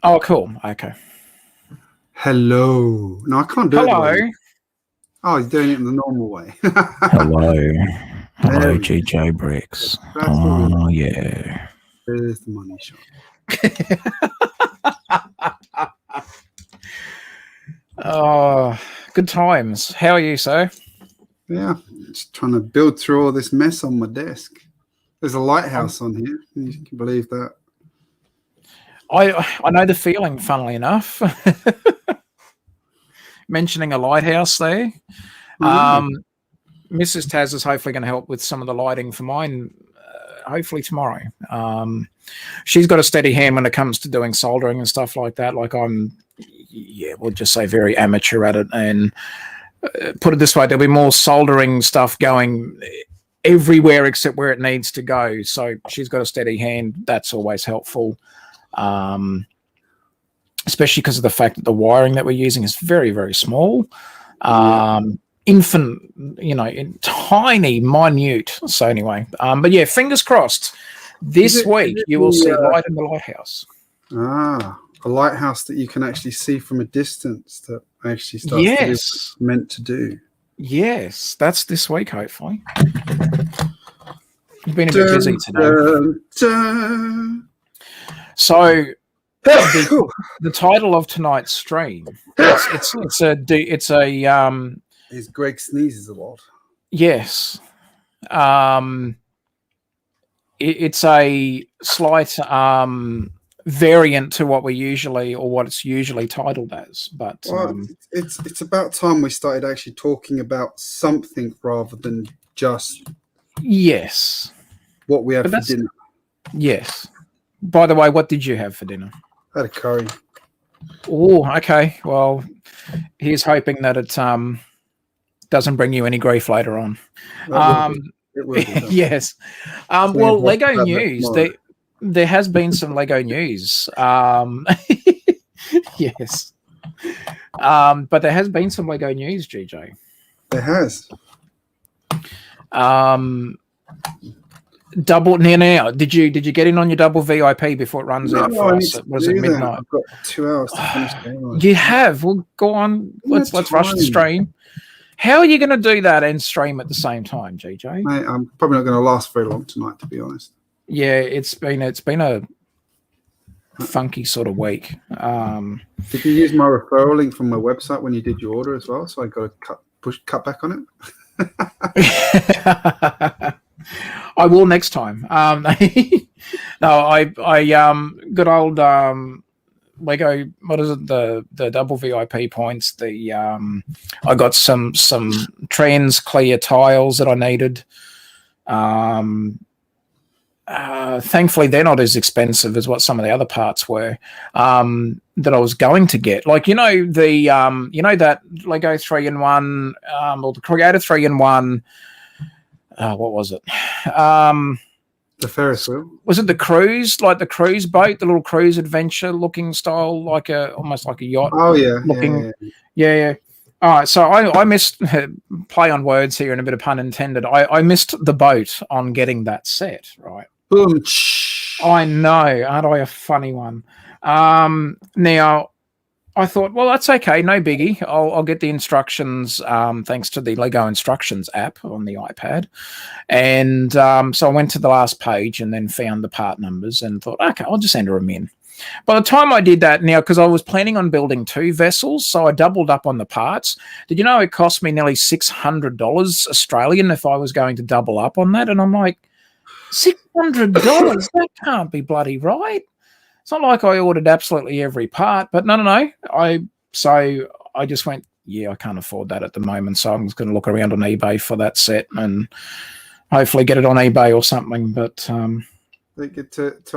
Oh, cool. Okay. Hello. No, I can't do it. Hello. Oh, he's doing it in the normal way. Hello. Hello, GJBricks. Oh, yeah. There's the money shot. Oh, good times. How are you, sir? Yeah, just trying to build through all this mess on my desk. There's a lighthouse on here. You can believe that. I know the feeling, funnily enough. Mentioning a lighthouse there. Mrs. Taz is hopefully going to help with some of the lighting for mine, hopefully tomorrow. She's got a steady hand when it comes to doing soldering and stuff like that. Like we'll just say very amateur at it. And put it this way, there'll be more soldering stuff going everywhere except where it needs to go. So she's got a steady hand. That's always helpful. Especially because of the fact that the wiring that we're using is very, very small. Infant, tiny, minute. So anyway, but yeah, fingers crossed. This week you will see light in the lighthouse. A lighthouse that you can actually see from a distance that actually starts to do what it's meant to do. Yes, that's this week, hopefully. You've been a bit busy today. So the title of tonight's stream, is Greg sneezes a lot. Yes. It's a slight variant to what it's usually titled as. But it's about time we started actually talking about something rather than just what we have for dinner. Yes. By the way, what did you have for dinner? I had a curry. Oh, okay. Well, here's hoping that it doesn't bring you any grief later on. It will be. Yes. Well, Lego news. There has been some Lego news. Yes. But there has been some Lego news, GJ. There has. Double now. Did you get in on your double VIP before it runs out for us? Was it midnight? I've got 2 hours to finish the game. You have. Well, go on. Let's rush the stream. How are you going to do that and stream at the same time, GJ? Mate, I'm probably not going to last very long tonight, to be honest. Yeah, it's been a funky sort of week. Did you use my referral link from my website when you did your order as well? So I got to cut back on it. I will next time. No, I good old Lego. What is it? The double VIP points. I got some trans clear tiles that I needed. Thankfully, they're not as expensive as what some of the other parts were that I was going to get. Like that Lego 3-in-1 or the Creator 3-in-1. What was it? The Ferris wheel. Was it the cruise? Like the cruise boat, the little cruise adventure looking style, almost like a yacht. Oh yeah, yeah. All right, so I missed play on words here and a bit of pun intended. I missed the boat on getting that set, right? Boom. I know, aren't I a funny one? Now I thought, well, that's okay, no biggie. I'll get the instructions thanks to the Lego Instructions app on the iPad. And so I went to the last page and then found the part numbers and thought, okay, I'll just enter them in. By the time I did that now, because I was planning on building 2 vessels, so I doubled up on the parts. Did you know it cost me nearly $600 Australian if I was going to double up on that? And I'm like, $600? That can't be bloody right. It's not like I ordered absolutely every part, but no. So I just went, yeah, I can't afford that at the moment. So I'm just going to look around on eBay for that set and hopefully get it on eBay or something. But to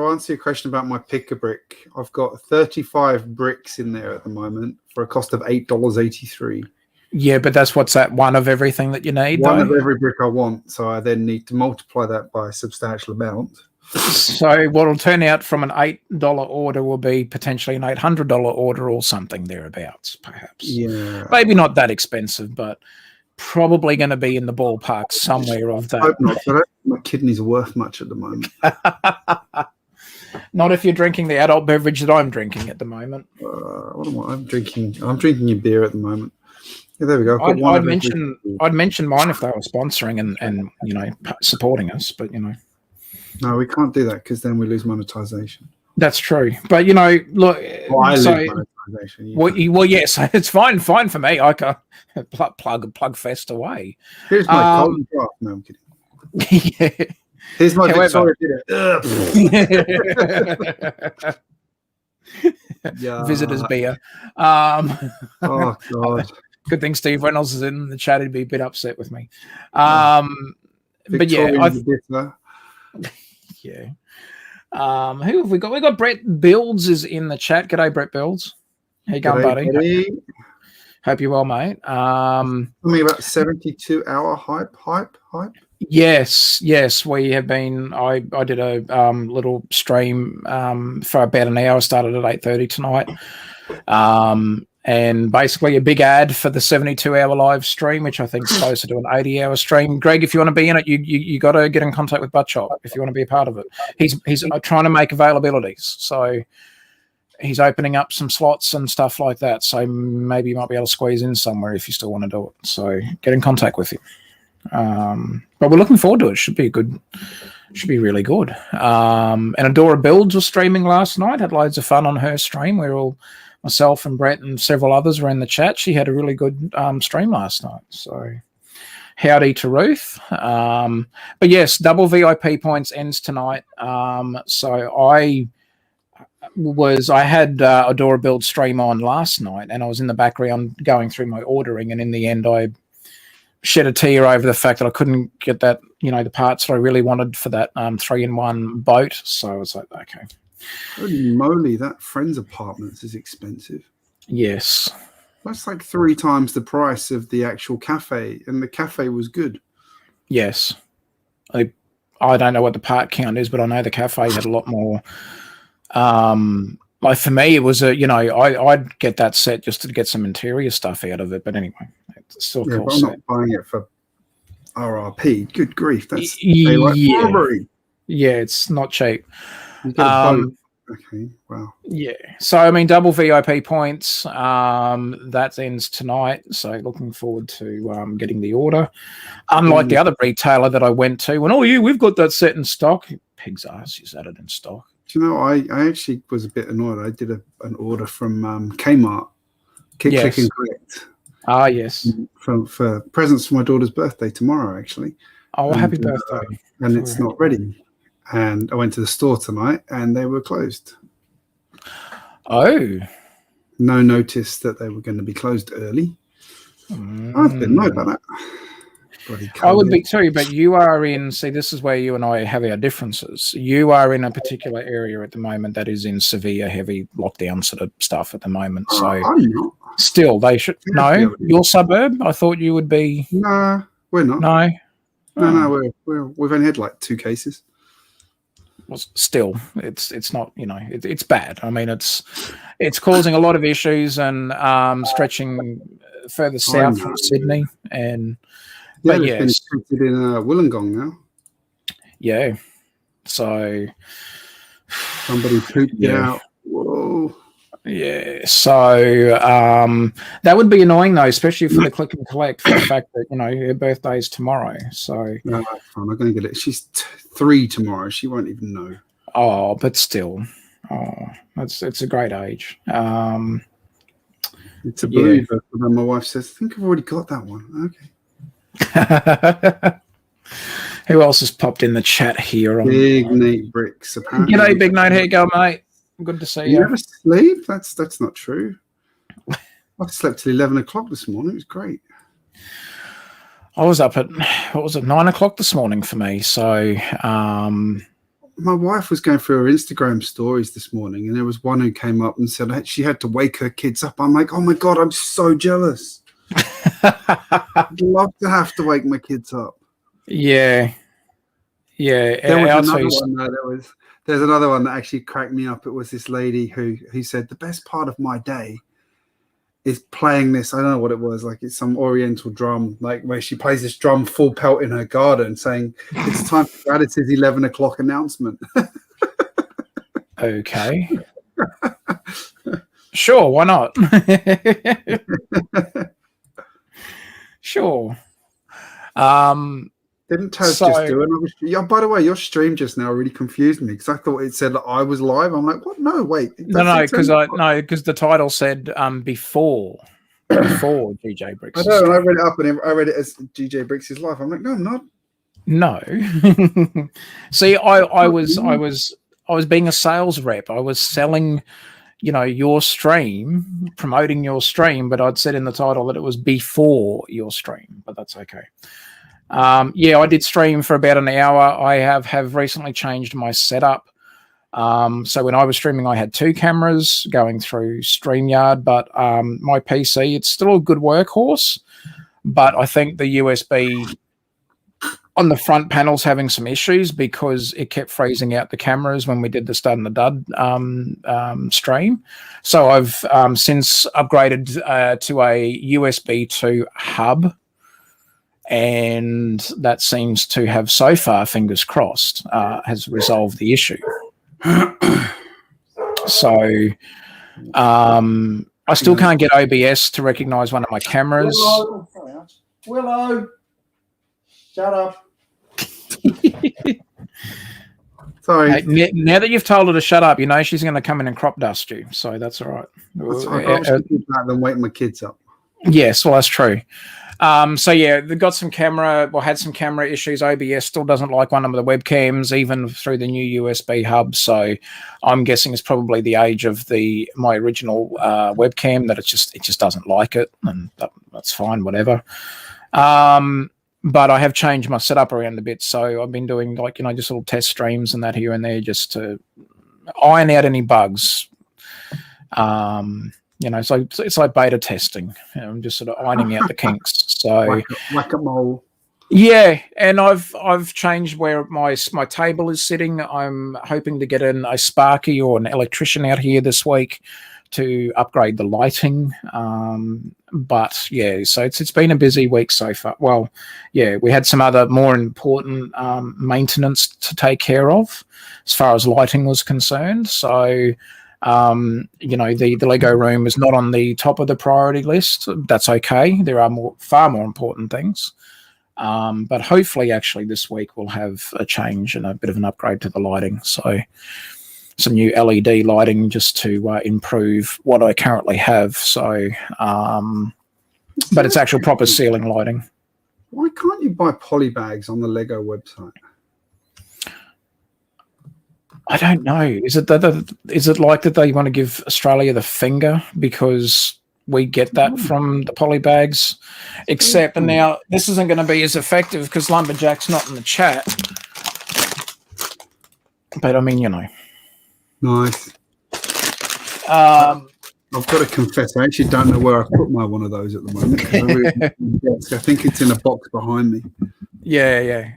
answer your question about my pick-a-brick, I've got 35 bricks in there at the moment for a cost of $8.83. Yeah, but what's that? One of everything that you need? One of every brick I want. So I then need to multiply that by a substantial amount. So what will turn out from an $8 order will be potentially an $800 order or something thereabouts, perhaps. Yeah. Maybe not that expensive, but probably going to be in the ballpark somewhere of that. I hope not. My kidneys are worth much at the moment. Not if you're drinking the adult beverage that I'm drinking at the moment. What am I? I'm drinking a beer at the moment. Yeah, there we go. I'd mention mine if they were sponsoring and supporting us, but No, we can't do that because then we lose monetization. That's true. But look. Well, I lose monetization. Well, yes, it's fine for me. I can plug fest away. Here's my cold draft. No, I'm kidding. Yeah. Here's my Victoria yeah. Visitors beer. Oh God. Good thing Steve Reynolds is in the chat. He'd be a bit upset with me. But yeah, yeah. Who have we got? We got Brett Builds is in the chat. G'day, Brett Builds. How you going, buddy? Hope you're well, mate. Tell me about 72-hour hype. Yes, we have been. I did a little stream for about an hour. Started at 8:30 tonight. And basically a big ad for the 72-hour live stream, which I think is closer to an 80-hour stream. Greg, if you want to be in it, you got to get in contact with Buttshot if you want to be a part of it. He's trying to make availabilities, so he's opening up some slots and stuff like that. So maybe you might be able to squeeze in somewhere if you still want to do it. So get in contact with him. But we're looking forward to it. Should be really good. And Adora Builds was streaming last night. Had loads of fun on her stream. Myself and Brett and several others were in the chat. She had a really good stream last night. So howdy to Ruth. But yes, double VIP points ends tonight. So I had Adora Build stream on last night, and I was in the background going through my ordering, and in the end I shed a tear over the fact that I couldn't get that, the parts that I really wanted for that 3-in-1 boat. So I was like, okay. Holy moly, that Friends Apartments is expensive. Yes. That's like 3 times the price of the actual cafe, and the cafe was good. Yes. I don't know what the part count is, but I know the cafe had a lot more. Like for me, it was I'd get that set just to get some interior stuff out of it. But anyway, it's still a cool set. I'm not buying it for RRP. Good grief. That's robbery. Yeah, it's not cheap. Okay, wow. Yeah. So, I mean, double VIP points. That ends tonight. So, looking forward to getting the order. Unlike the other retailer that I went to, when, we've got that set in stock. Pig's ass, you had it in stock. Do you know, I actually was a bit annoyed. I did an order from Kmart. Click and collect. Ah, yes. For presents for my daughter's birthday tomorrow, actually. Oh, happy birthday. And it's not ready. And I went to the store tonight, and they were closed. Oh. No notice that they were going to be closed early. I didn't know about that. I would be too, but you are in, see, this is where you and I have our differences. You are in a particular area at the moment that is in severe, heavy lockdown sort of stuff at the moment. So I'm not. Still, they should. No, your suburb? I thought you would be. No, we're not. No? No, we've only had like 2 cases. Well, still, it's not, it's bad. I mean, it's causing a lot of issues and stretching further south from Sydney. And but yes, it's been in Wollongong now. Yeah, so somebody pooped it out. Whoa. Yeah, so that would be annoying though, especially for the click and collect, for the fact that her birthday is tomorrow. So no, that's fine. I'm going to get it. She's 3 tomorrow. She won't even know. Oh, but still, it's a great age. It's a believer. Yeah. My wife says, "I think I've already got that one." Okay. Who else has popped in the chat here? Big Nate Bricks. Apparently. G'day, Big Nate. How you going, mate? Good to see you. You never sleep? That's not true. I slept till 11 o'clock this morning. It was great. I was up at 9 o'clock this morning for me. So my wife was going through her Instagram stories this morning, and there was one who came up and said that she had to wake her kids up. I'm like, oh my God, I'm so jealous. I'd love to have to wake my kids up. Yeah. Yeah. There's another one that actually cracked me up. It was this lady who said the best part of my day is playing this. I don't know what it was. Like it's some Oriental drum, like where she plays this drum full pelt in her garden saying it's time for Gratitude's 11 o'clock announcement. Okay. Sure, why not? Sure. Didn't Taz just do it? Yeah, by the way, your stream just now really confused me because I thought it said that I was live. I'm like, what? No, wait. No, because the title said before GJBricks. I know, and I read it up and I read it as GJBricks is live. I'm like, no, I'm not. No. See, I was being a sales rep. I was selling, your stream, promoting your stream, but I'd said in the title that it was before your stream, but that's okay. Yeah, I did stream for about an hour. I have recently changed my setup. So when I was streaming, I had 2 cameras going through StreamYard, but my PC, it's still a good workhorse, but I think the USB on the front panel's having some issues because it kept freezing out the cameras when we did the stud and the dud stream. So I've since upgraded to a USB 2 hub, and that seems to have so far, fingers crossed, has resolved the issue. So I still can't get OBS to recognize one of my cameras. Willow, shut up. Sorry. Hey, now that you've told her to shut up, she's going to come in and crop dust you. So that's all right. Than waiting my kids up. Yes, well, that's true. So yeah, they got some had some camera issues. OBS still doesn't like one of the webcams, even through the new USB hub. So I'm guessing it's probably the age of my original webcam that it just doesn't like it, and that's fine, whatever. But I have changed my setup around a bit, so I've been doing just little test streams and that here and there just to iron out any bugs. So it's like beta testing. I'm just sort of ironing out the kinks. So whack-a-mole. Yeah, and I've changed where my table is sitting. I'm hoping to get in a Sparky or an electrician out here this week to upgrade the lighting. But yeah, so it's been a busy week so far. Well, yeah, we had some other more important maintenance to take care of as far as lighting was concerned. So the Lego room is not on the top of the priority list. That's okay. There are far more important things. But hopefully actually this week we'll have a change and a bit of an upgrade to the lighting. So some new LED lighting just to improve what I currently have. So, but it's actual proper ceiling lighting. Why can't you buy polybags on the Lego website? I don't know. Is it like that they want to give Australia the finger because we get that from the polybags? Except, and now this isn't going to be as effective because Lumberjack's not in the chat. But I mean, Nice. I've got to confess, I actually don't know where I put one of those at the moment. I think it's in a box behind me. Yeah.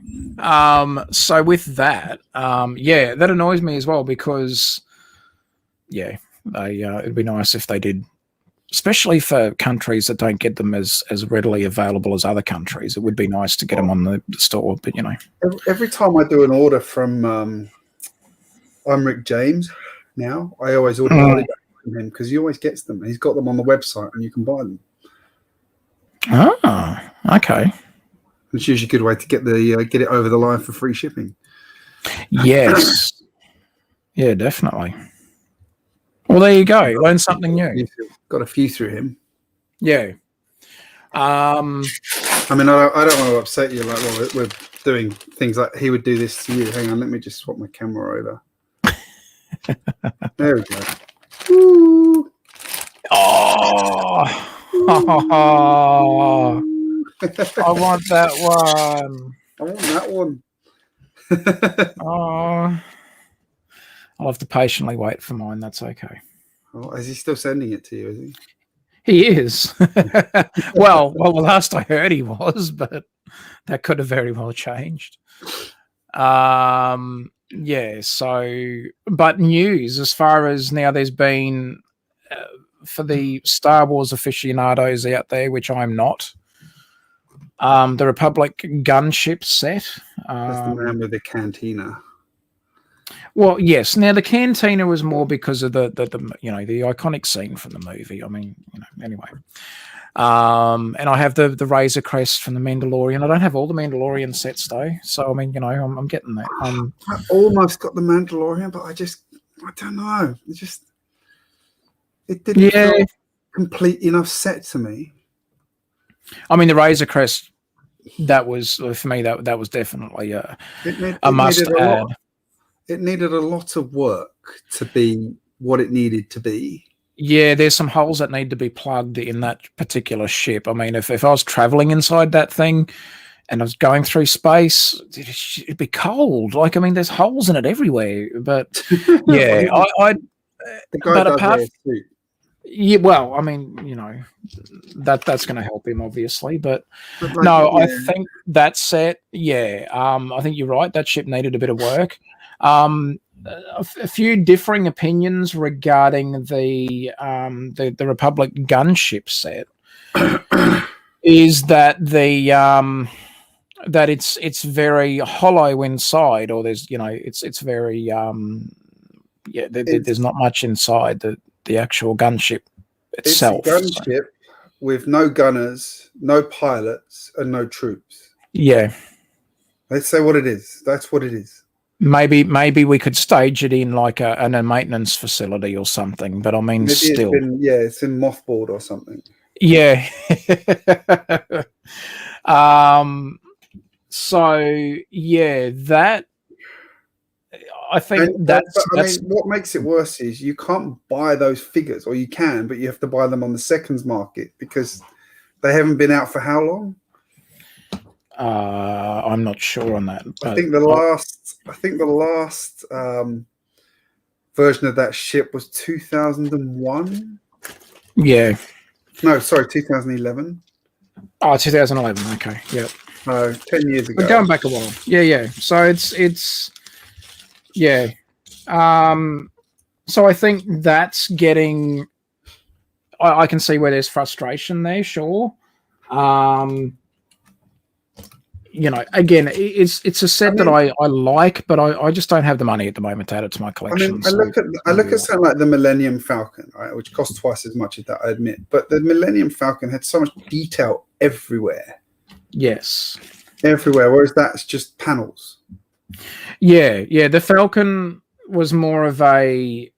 So with that, that annoys me as well because, it'd be nice if they did, especially for countries that don't get them as readily available as other countries. It would be nice to get them on the store, but Every time I do an order from I'm Rick James now, I always order polybags from him because he always gets them. He's got them on the website and you can buy them. Oh, okay. It's usually a good way to get it over the line for free shipping. Yes. Yeah, definitely. Well, there you go. Learn something new. Got a few through him. Yeah. I mean, I don't want to upset you. Like, we're doing things like he would do this to you. Hang on, let me just swap my camera over. There we go. Woo. Oh. I want that one. I want that one. Oh. I'll have to patiently wait for mine. That's okay. Oh, is he still sending it to you, is he? He is. well, the last I heard he was, but that could have very well changed. Yeah, so, but news as far as now there's been, for the Star Wars aficionados out there, which I'm not, the Republic Gunship set. That's the man with the cantina. Well, yes. Now the cantina was more because of the the iconic scene from the movie. I mean, anyway. And I have the Razor Crest from the Mandalorian. I don't have all the Mandalorian sets though, so I mean, I'm getting that. I almost got the Mandalorian, but I don't know. It didn't feel complete enough set to me. I mean, the Razor Crest, that was for me. That was definitely a must add. It needed a lot of work to be what it needed to be. Yeah, there's some holes that need to be plugged in that particular ship. I mean, if I was traveling inside that thing and I was going through space, it'd be cold. Like, I mean, there's holes in it everywhere. But yeah, the guy does wear a suit. Yeah, well, I mean, that's going to help him, obviously. But like, no, I think that set, I think you're right. That ship needed a bit of work. A few differing opinions regarding the Republic Gunship set is that that it's very hollow inside, or there's it's very there's not much inside the actual gunship itself. It's a gunship with no gunners, no pilots, and no troops. Yeah, let's say what it is. That's what it is. Maybe we could stage it in like a maintenance facility or something. But I mean, maybe still, it's in mothballed or something. Yeah. So yeah, that I think that's. What makes it worse is you can't buy those figures, or you can, but you have to buy them on the seconds market because they haven't been out for how long? I'm not sure on that. I think the last version of that ship was 2001. Yeah. No, sorry, 2011. Oh, 2011. Okay. Yep. 10 years ago. We're going back a while. Yeah. So it's yeah. So I think that's getting. I can see where there's frustration there. Sure. Again, it's a set that I like, but I just don't have the money at the moment to add it to my collection. I look at something like the Millennium Falcon, right, which costs twice as much as that, I admit. But the Millennium Falcon had so much detail everywhere. Yes. Everywhere, whereas that's just panels. Yeah. The Falcon was more of a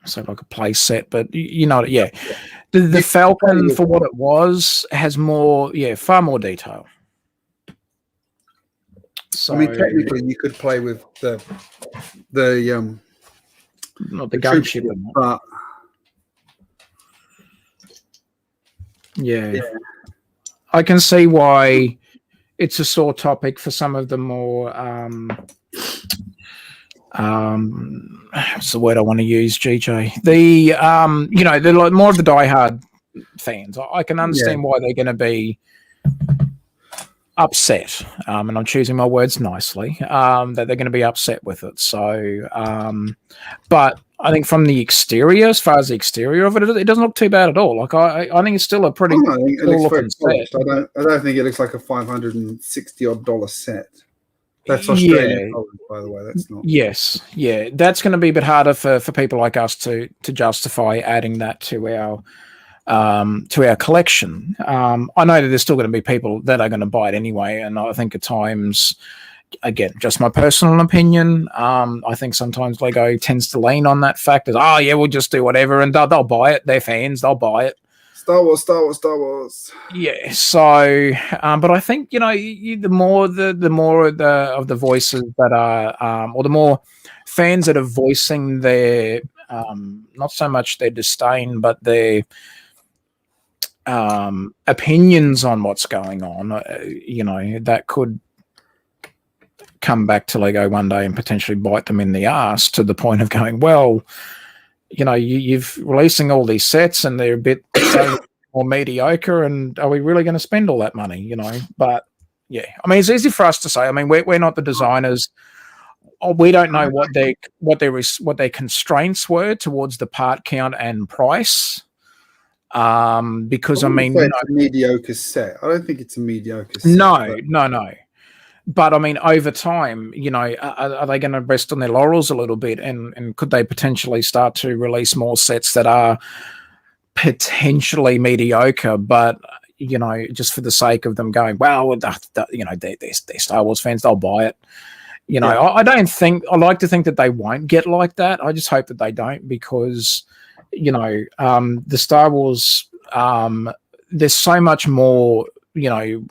so like a play set, but the Falcon for what it was has more, far more detail. So, I mean, technically, you could play with the not the gunship, but yeah, I can see why it's a sore topic for some of the more what's the word I want to use, GJ? The they're like more of the diehard fans. I can understand why they're going to be upset, and I'm choosing my words nicely, that they're going to be upset with it. So, but I think from the exterior, as far as the exterior of it, it doesn't look too bad at all. Like I think it's still a pretty cool looking set. I don't think it looks like a $560 set. That's Australian dollars, by the way. That's not. Yes, that's going to be a bit harder for people like us to justify adding that to our collection. I know that there's still going to be people that are going to buy it anyway, and I think at times, again, just my personal opinion, I think sometimes Lego tends to lean on that fact as, we'll just do whatever, and they'll buy it. They're fans, they'll buy it. Star Wars. Yeah. So, but I think the more of the voices that are, or the more fans that are voicing their, not so much their disdain, but their opinions on what's going on. That could come back to Lego one day and potentially bite them in the ass to the point of going, well, you've releasing all these sets and they're a bit more mediocre, and are we really going to spend all that money? But yeah, I mean, it's easy for us to say. I mean, we're not the designers. We don't know what their constraints were towards the part count and price. Because I mean, it's a mediocre set. I don't think it's a mediocre set. No. but I mean, over time, are they going to rest on their laurels a little bit, and could they potentially start to release more sets that are potentially mediocre, but just for the sake of them going, well, they're Star Wars fans, they'll buy it. I don't think, I like to think that they won't get like that. I just hope that they don't, because the Star Wars, there's so much more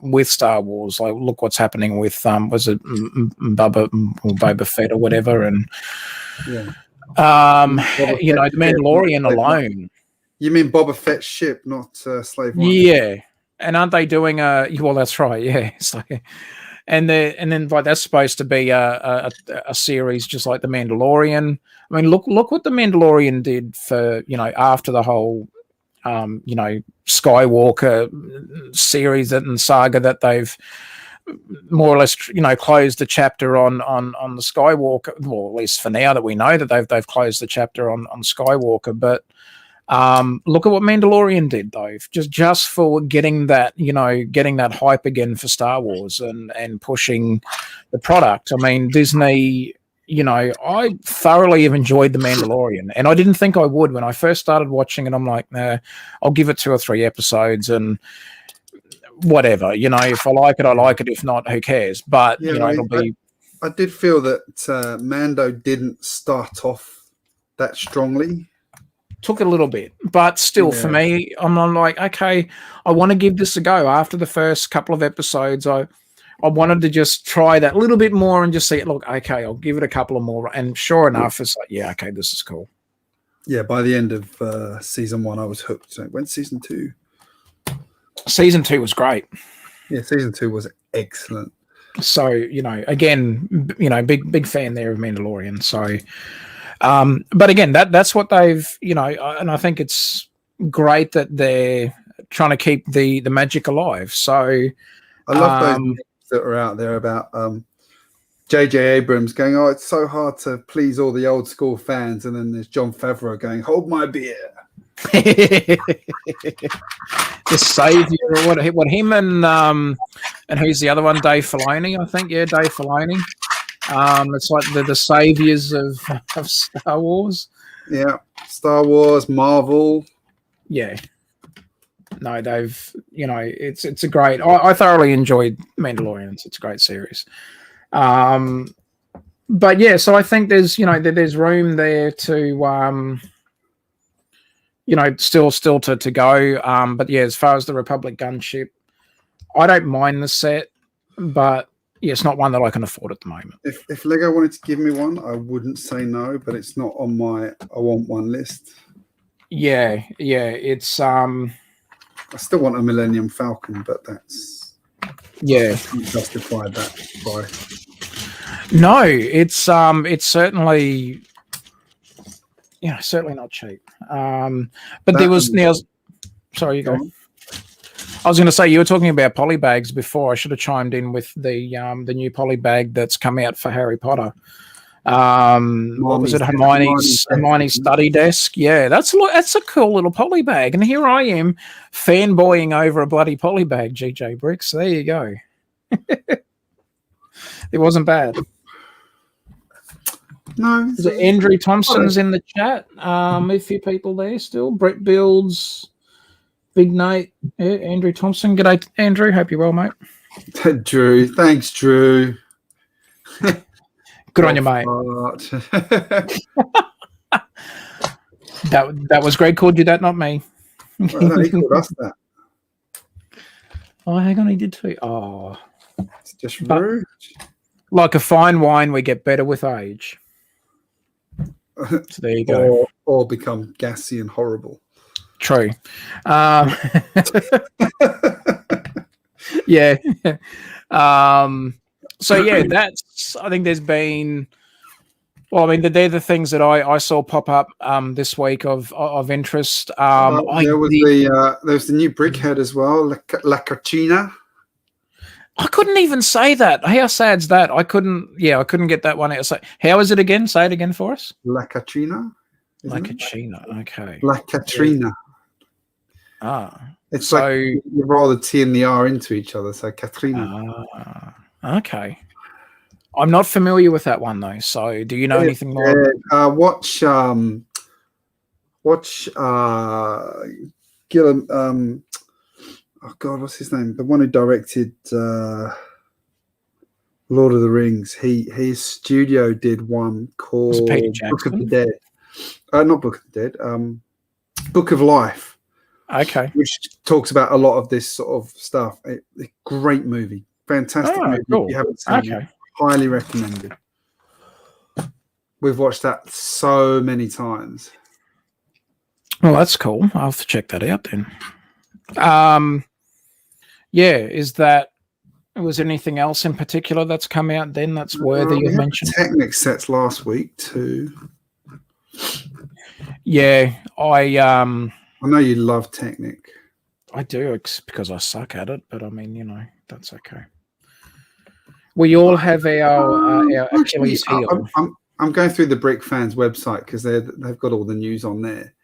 with Star Wars. Like, look what's happening with was it Boba Fett or whatever, and the Mandalorian alone. You mean Boba Fett's ship, not Slave One? Yeah, and aren't they doing well, that's right. Yeah, so, and then like that's supposed to be a series just like the Mandalorian. I mean, look what the Mandalorian did for after the whole Skywalker series and saga, that they've more or less closed the chapter on the Skywalker. Well, at least for now that we know that they've closed the chapter on Skywalker. But look at what Mandalorian did, though, just for getting that hype again for Star Wars and pushing the product. I mean, Disney. I thoroughly have enjoyed The Mandalorian, and I didn't think I would when I first started watching it. I'm like, nah, I'll give it 2 or 3 episodes and whatever. If I like it, I like it. If not, who cares? But, it'll be... I did feel that Mando didn't start off that strongly. Took a little bit, but still, for me, I'm like, okay, I want to give this a go. After the first couple of episodes, I wanted to just try that a little bit more and just see it. Look, okay, I'll give it a couple of more. And sure enough, it's like, yeah, okay, this is cool. Yeah, by the end of season 1, I was hooked. So when's season 2? Season 2 was great. Yeah, season 2 was excellent. So, again, big fan there of Mandalorian. So, but again, that's what they've, and I think it's great that they're trying to keep the magic alive. So I love those that are out there about J.J. Abrams going, oh, it's so hard to please all the old school fans, and then there's Jon Favreau going, hold my beer. The savior, or what him and who's the other one? Dave Filoni, I think. Yeah, Dave Filoni. It's like the saviors of Star Wars. Yeah, Star Wars, Marvel. Yeah. No, they've, it's a great. I thoroughly enjoyed Mandalorian. It's a great series. But yeah, so I think there's room there to still to go. But yeah, as far as the Republic Gunship, I don't mind the set, but yeah, it's not one that I can afford at the moment. If Lego wanted to give me one, I wouldn't say no, but it's not on my I want one list. Yeah, it's I still want a Millennium Falcon, but that's justified that price. No, it's certainly certainly not cheap. But there was sorry, you go. I was going to say, you were talking about polybags before. I should have chimed in with the new polybag that's come out for Harry Potter. What was it? Hermione's study desk. Yeah, that's a cool little poly bag. And here I am fanboying over a bloody poly bag, GJBricks. There you go. It wasn't bad. No. Is it Andrew Thompson's in the chat? A few people there still. Brett Builds, Big Nate, Andrew Thompson. G'day, Andrew. Hope you're well, mate. Drew. Thanks, Drew. Good on you, mate. That was Greg called you that, not me. Well, no, he called us that. Oh, hang on, he did too. Oh, it's just rude. Like a fine wine, we get better with age. So there you go. Or become gassy and horrible. True. Yeah. So yeah, I think there's been, well, I mean, they're the things that I saw pop up this week of interest. There was the new Brickhead as well, La Cachina. I couldn't even say that. How sad's that? I couldn't get that one out. So, how is it again? Say it again for us. La Cachina. La Cachina. Okay. La Katrina. Ah. It's so, like you roll the T and the R into each other, so Katrina. Okay. I'm not familiar with that one though. So, do you know anything more? Watch Gilliam. Oh God, what's his name? The one who directed Lord of the Rings. His studio did one called Book of the Dead. Not Book of the Dead. Book of Life. Okay. Which talks about a lot of this sort of stuff. Great movie. Fantastic movie. Cool. If you haven't seen it, highly recommended. We've watched that so many times. Well, that's cool. I'll have to check that out then. Was there anything else in particular that's come out then that's worthy of mention? Technic sets last week too. Yeah, I know you love Technic. I do, because I suck at it, but I mean, that's okay. We all have our Achilles heel. I'm going through the Brick Fans website because they've got all the news on there.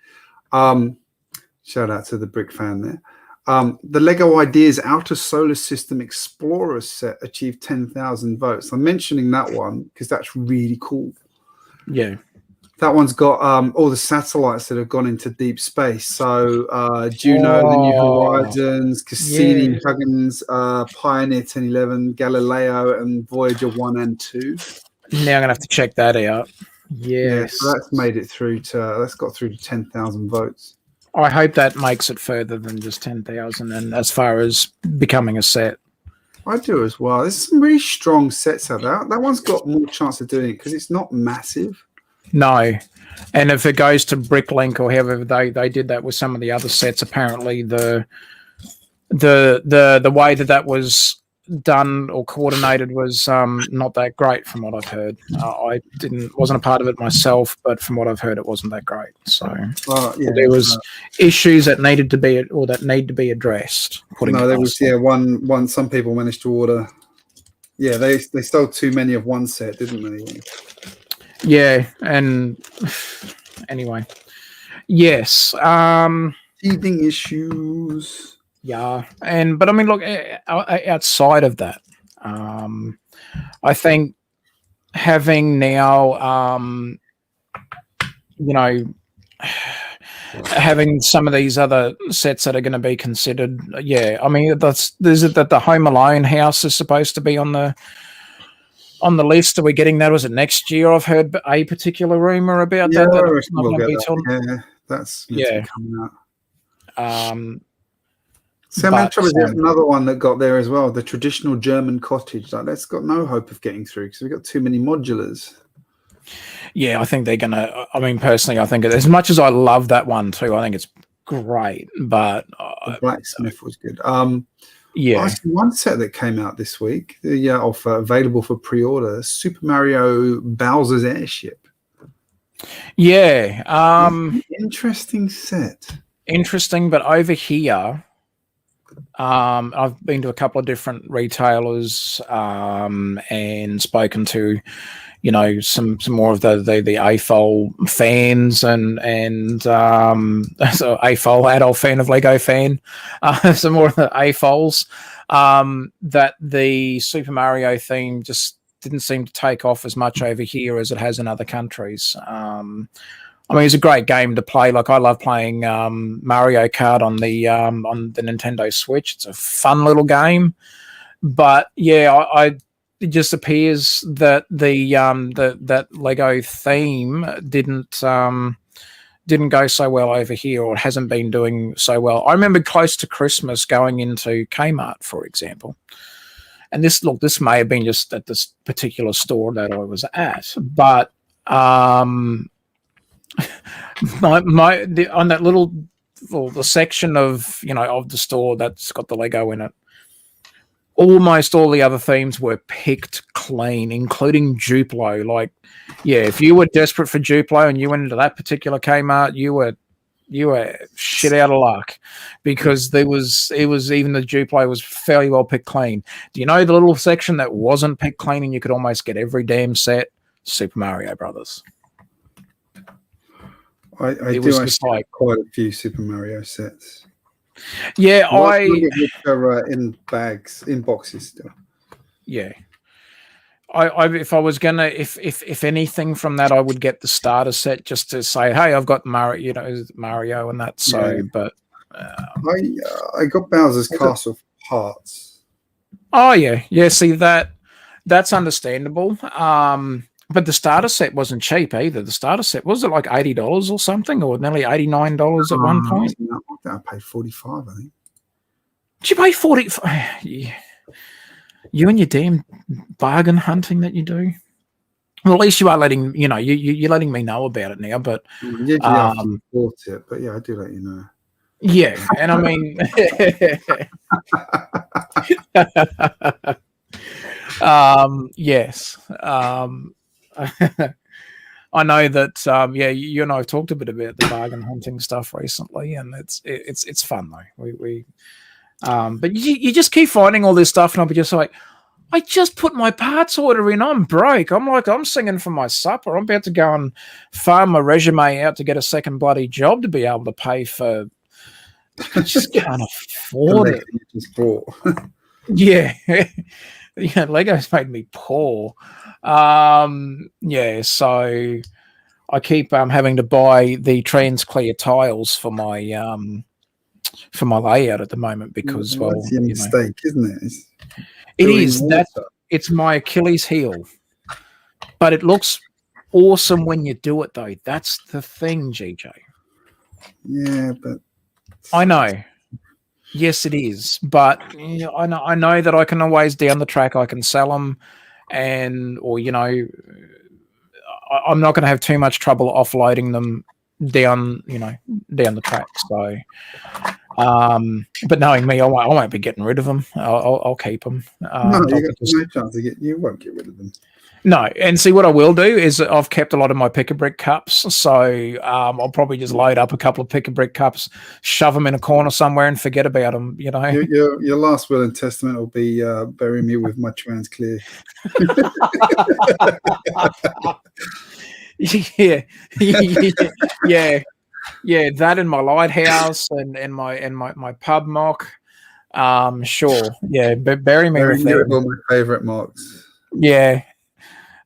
Shout out to the Brick Fan there. The Lego Ideas Outer Solar System Explorers set achieved 10,000 votes. I'm mentioning that one because that's really cool. Yeah. That one's got all the satellites that have gone into deep space. So Juno, the New Horizons, Cassini, Huggins, Pioneer 1011, Galileo, and Voyager 1 and 2. Now I'm gonna have to check that out. Yes. Yeah, so that's made it through to. That's got through to 10,000 votes. I hope that makes it further than just 10,000, and as far as becoming a set. I do as well. There's some really strong sets out there. That one's got more chance of doing it because it's not massive. No, and if it goes to Bricklink or however they did that with some of the other sets, apparently the way that was done or coordinated was not that great from what I've heard. I wasn't a part of it myself, but from what I've heard, it wasn't that great. So there was issues that need to be addressed. There was one. Some people managed to order. Yeah, they stole too many of one set, didn't they? Yeah, and anyway, yes. Teething issues. Yeah, but I mean, look, outside of that, I think having now, having some of these other sets that are going to be considered. Yeah, I mean, there's that the Home Alone house is supposed to be on the list. Are we getting that? Was it next year? I've heard a particular rumor about that. That's coming out. Another one that got there as well. The traditional German cottage. That's got no hope of getting through because we've got too many modulars. Yeah, I think they're gonna. I mean, personally, I think as much as I love that one too, I think it's great. But Blacksmith was good. Yeah, one set that came out this week. Available for pre-order. Super Mario Bowser's Airship. Yeah, interesting set. Interesting, but over here. I've been to a couple of different retailers and spoken to, some more of the AFOL fans and so AFOL adult fan of Lego fan, some more of the AFOLs that the Super Mario theme just didn't seem to take off as much over here as it has in other countries. I mean, it's a great game to play. Like, I love playing Mario Kart on the Nintendo Switch. It's a fun little game, but yeah, it just appears that that Lego theme didn't go so well over here, or hasn't been doing so well. I remember close to Christmas going into Kmart, for example, and this may have been just at this particular store that I was at, but on that the section of of the store that's got the Lego in it, almost all the other themes were picked clean, including Duplo. Like, yeah, if you were desperate for Duplo and you went into that particular Kmart, you were shit out of luck, because it was even the Duplo was fairly well picked clean. Do you know the little section that wasn't picked clean and you could almost get every damn set? Super Mario Brothers. I do actually quite a few Super Mario sets. Yeah, which are in boxes still. Yeah, if I was gonna, if anything from that, I would get the starter set just to say, hey, I've got Mario and that. So, Yeah. but I got Bowser's Castle for parts. oh yeah. See that's understandable. But the starter set wasn't cheap either. The starter set was it like $80 or something, or nearly $89 at one point. I paid 45, I think. Did you pay 40? Yeah. You and your damn bargain hunting that you do. Well, at least you are letting you're letting me know about it now. But Yeah, after you bought it, but yeah, I do let you know. Yeah, and I mean, yes. I know that. Yeah, you and I have talked a bit about the bargain hunting stuff recently, and it's fun though. But you just keep finding all this stuff, and I'll be just like, I just put my parts order in. I'm broke. I'm singing for my supper. I'm about to go and farm my resume out to get a second bloody job to be able to pay for. I just can't afford it. Just bought. Yeah. Yeah, Lego's made me poor. Yeah, so I keep having to buy the trans-clear tiles for my layout at the moment because that's your mistake, isn't it? It is. It's my Achilles heel. But it looks awesome when you do it though. That's the thing, GJ. Yeah, but I know. Yes, it is. But I know that I can always down the track I can sell them, I'm not going to have too much trouble offloading them down the track. So, but knowing me, I won't be getting rid of them. I'll keep them. No, no chance you won't get rid of them. No, and see what I will do is I've kept a lot of my pick-a-brick cups, so I'll probably just load up a couple of pick-a-brick cups, shove them in a corner somewhere, and forget about them. Your last will and testament will be bury me with my trans clear. yeah. That in my lighthouse and my pub mock. Sure, yeah, but bury me with them. All my favourite mocks. Yeah.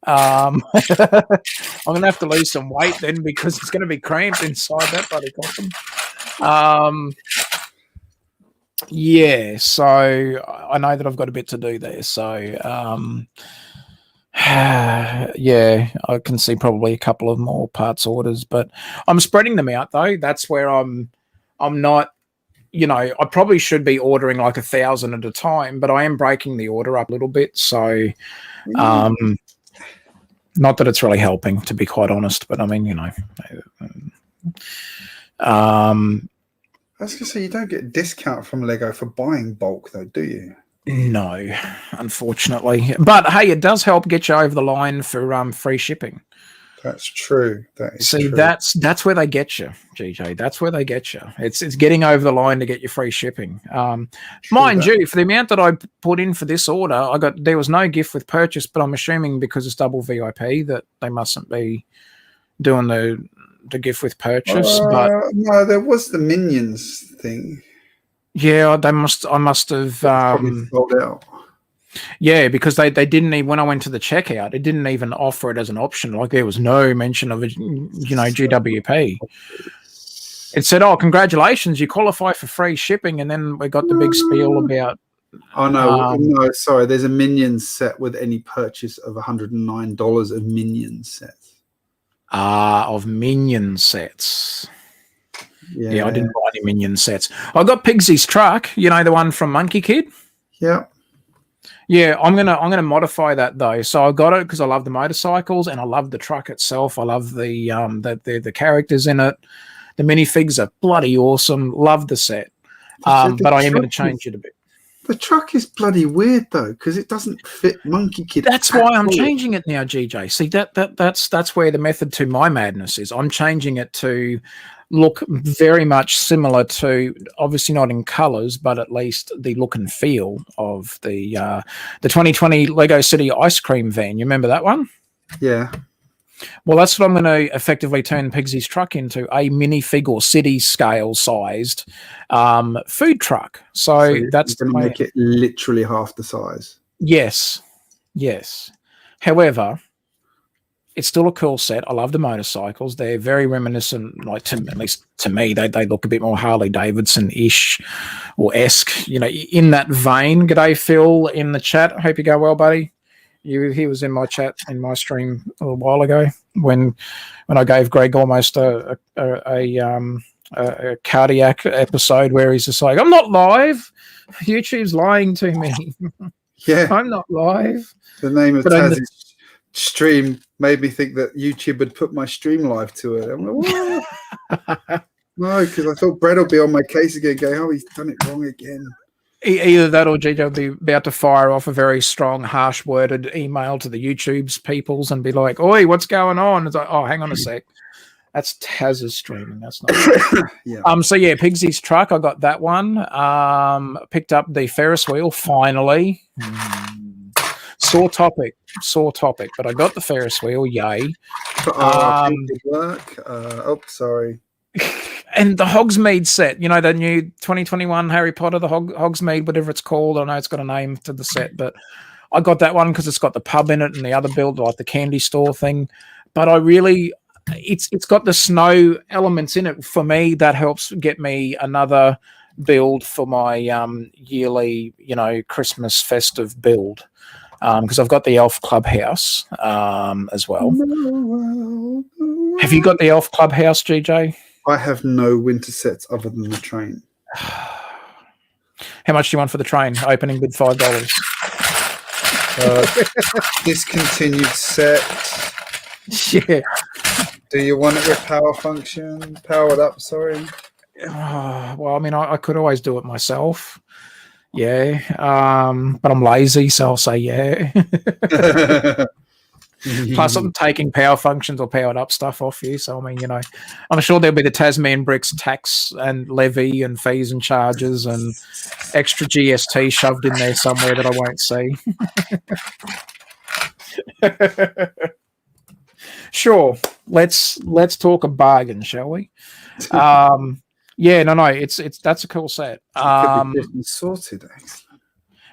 I'm gonna have to lose some weight then because it's gonna be cramped inside that bloody costume. Yeah, so I know that I've got a bit to do there. So yeah, I can see probably a couple of more parts orders, but I'm spreading them out though. That's where I'm not. I probably should be ordering like 1,000 at a time, but I am breaking the order up a little bit. So not that it's really helping, to be quite honest, but I mean, I was going to say, you don't get a discount from Lego for buying bulk, though, do you? No, unfortunately. But hey, it does help get you over the line for free shipping. That's true. That is true. That's where they get you, GJ. That's where they get you. It's getting over the line to get you free shipping. Mind you, for the amount that I put in for this order, there was no gift with purchase, but I'm assuming because it's double VIP that they mustn't be doing the gift with purchase. But no, there was the Minions thing. Yeah, I must have probably sold out. Yeah, because they didn't even, when I went to the checkout, it didn't even offer it as an option. Like there was no mention of it, GWP. It said, "Oh, congratulations, you qualify for free shipping," and then we got the big spiel about. Oh no, sorry. There's a Minions set with any purchase of $109 of Minions sets. Of Minion sets. Yeah, I didn't buy any Minion sets. I got Pigsy's truck. The one from Monkey Kid. Yeah. Yeah, I'm gonna modify that though. So I got it because I love the motorcycles and I love the truck itself. I love the characters in it. The minifigs are bloody awesome. Love the set. But I am going to change it a bit. The truck is bloody weird though because it doesn't fit Monkey Kid. That's why I'm changing it now, GJ. See that's where the method to my madness is. I'm changing it to look very much similar to, obviously not in colors, but at least the look and feel of the 2020 Lego City ice cream van. You remember that one? Yeah. Well, that's what I'm going to effectively turn Pigsy's truck into, a minifig or city scale sized food truck. So that's going to make it literally half the size. Yes. However, it's still a cool set. I love the motorcycles. They're very reminiscent, like at least to me, they look a bit more Harley Davidson-ish or esque, in that vein. G'day, Phil, in the chat. I hope you go well, buddy. He was in my chat in my stream a little while ago when I gave Greg almost a cardiac episode where he's just like, I'm not live. YouTube's lying to me. Yeah, I'm not live. The name of Taz's stream made me think that YouTube had put my stream live to it. I'm like, what? No, because I thought Brett will be on my case again, going, oh, he's done it wrong again. Either that or GJ will be about to fire off a very strong, harsh-worded email to the YouTube's peoples and be like, oi, what's going on? It's like, oh, hang on a sec. That's Taz's streaming. That's not yeah. So yeah, Pigsy's truck, I got that one. Picked up the Ferris wheel, finally. Sore topic, but I got the Ferris wheel, yay. Work. Sorry. And the Hogsmeade set, the new 2021 Harry Potter, the Hogsmeade, whatever it's called. I know it's got a name to the set, but I got that one because it's got the pub in it and the other build, like the candy store thing. But it's got the snow elements in it. For me, that helps get me another build for my yearly, Christmas festive build. Because I've got the Elf Clubhouse as well. Have you got the Elf Clubhouse, GJ? I have no winter sets other than the train. How much do you want for the train? Opening bid $5. Discontinued set. Yeah. Do you want it with power function? Powered up, sorry. Well, I mean, I could always do it myself. Yeah. But I'm lazy, so I'll say yeah. Plus, I'm taking power functions or powered up stuff off you. So, I mean, I'm sure there'll be the Tazzman tax and levy and fees and charges and extra GST shoved in there somewhere that I won't see. Sure. Let's talk a bargain, shall we? Yeah, no, that's a cool set. Sorted, excellent.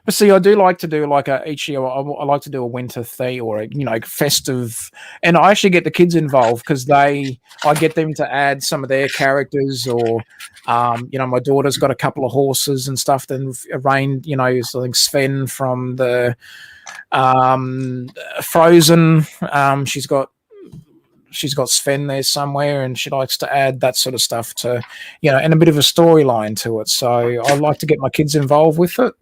But see, I do like to do each year. I like to do a winter theme or a festive, and I actually get the kids involved because I get them to add some of their characters, or my daughter's got a couple of horses and stuff. Then arranged, I think Sven from the Frozen. She's got Sven there somewhere, and she likes to add that sort of stuff to, and a bit of a storyline to it. So I like to get my kids involved with it.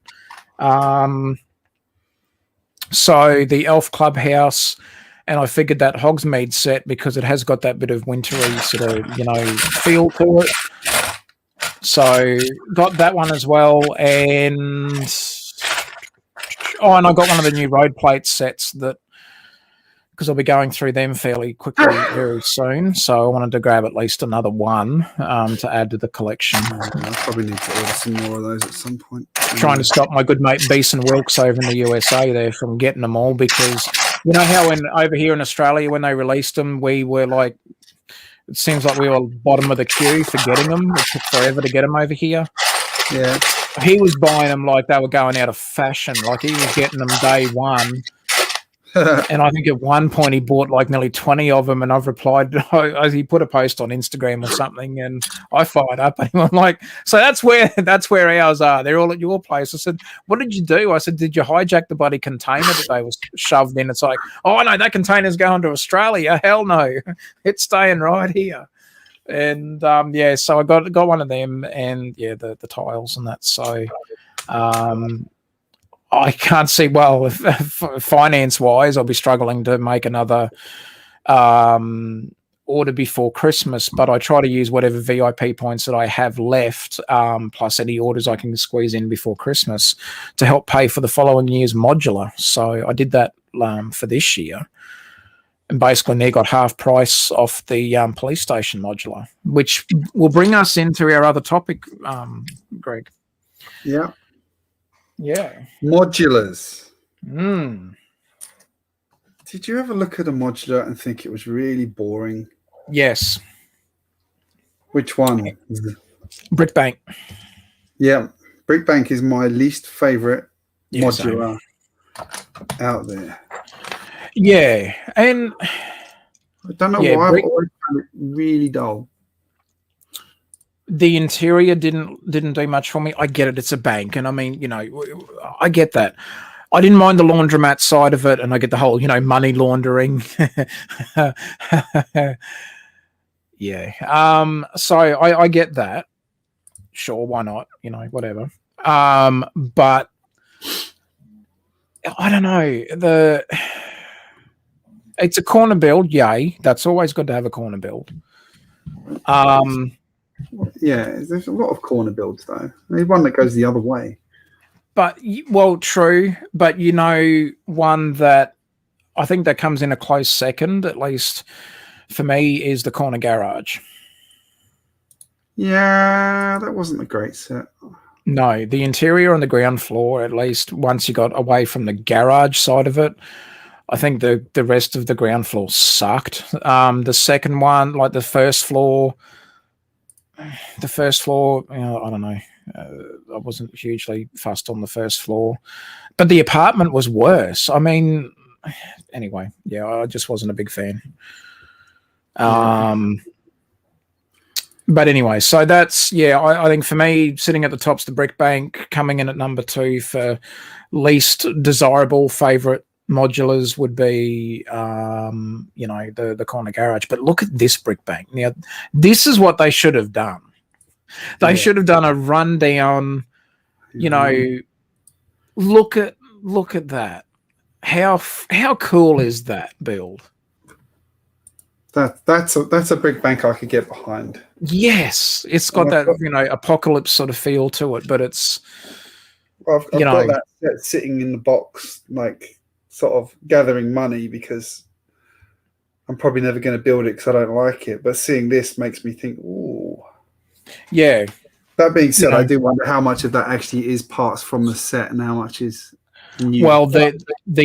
So the Elf Clubhouse, and I figured that Hogsmeade set because it has got that bit of wintry sort of, feel to it. So got that one as well, and I got one of the new road plate sets that, because I'll be going through them fairly quickly very soon. So I wanted to grab at least another one to add to the collection. I probably need to order some more of those at some point. Trying to stop my good mate Beeson Wilkes over in the USA there from getting them all, because you know how over here in Australia when they released them, we were like, it seems like we were bottom of the queue for getting them. It took forever to get them over here. Yeah. He was buying them like they were going out of fashion. Like he was getting them day one. And I think at one point he bought like nearly 20 of them, and I've replied, he put a post on Instagram or something, and I fired up and I'm like, so that's where ours are. They're all at your place. I said, what did you do? I said, did you hijack the bloody container that they was shoved in? It's like, oh no, that container's going to Australia. Hell no, it's staying right here. And so I got one of them, and the tiles and that. So I can't see, well, finance-wise, I'll be struggling to make another order before Christmas, but I try to use whatever VIP points that I have left, plus any orders I can squeeze in before Christmas to help pay for the following year's modular. So I did that for this year. And basically, they got half price off the police station modular, which will bring us into our other topic, Greg. Yeah. Yeah. Modulars. Mm. Did you ever look at a modular and think it was really boring? Yes. Which one? Brickbank. Yeah. Brickbank is my least favorite modular out there. Yeah, and I don't know Yeah, why. I've brick- always found it really dull. the interior didn't do much for me. I get it; it's a bank, and I mean, I get that. I didn't mind the laundromat side of it, and I get the whole, money laundering. Yeah. So I get that. Sure, why not? Whatever. But I don't know. It's a corner build, yay. That's always good to have a corner build. Yeah, there's a lot of corner builds though. There's one that goes the other way. But true. But one that I think that comes in a close second, at least for me, is the corner garage. Yeah, that wasn't a great set. No, the interior on the ground floor, at least once you got away from the garage side of it, I think the rest of the ground floor sucked. The second one, like the first floor, I don't know. I wasn't hugely fussed on the first floor, but the apartment was worse. I mean, anyway, yeah, I just wasn't a big fan. But anyway, so that's, I think for me, sitting at the top's the brick bank, coming in at number 2 for least desirable favorite modulars would be, the corner garage. But look at this brick bank. Now, this is what they should have done. They should have done a rundown, look at that. How cool is that build? That's a brick bank I could get behind. Yes, it's got that apocalypse sort of feel to it, but it's I've got that set sitting in the box, like sort of gathering money because I'm probably never going to build it because I don't like it. But seeing this makes me think, ooh, yeah. That being said, I do wonder how much of that actually is parts from the set and how much is new. Well, the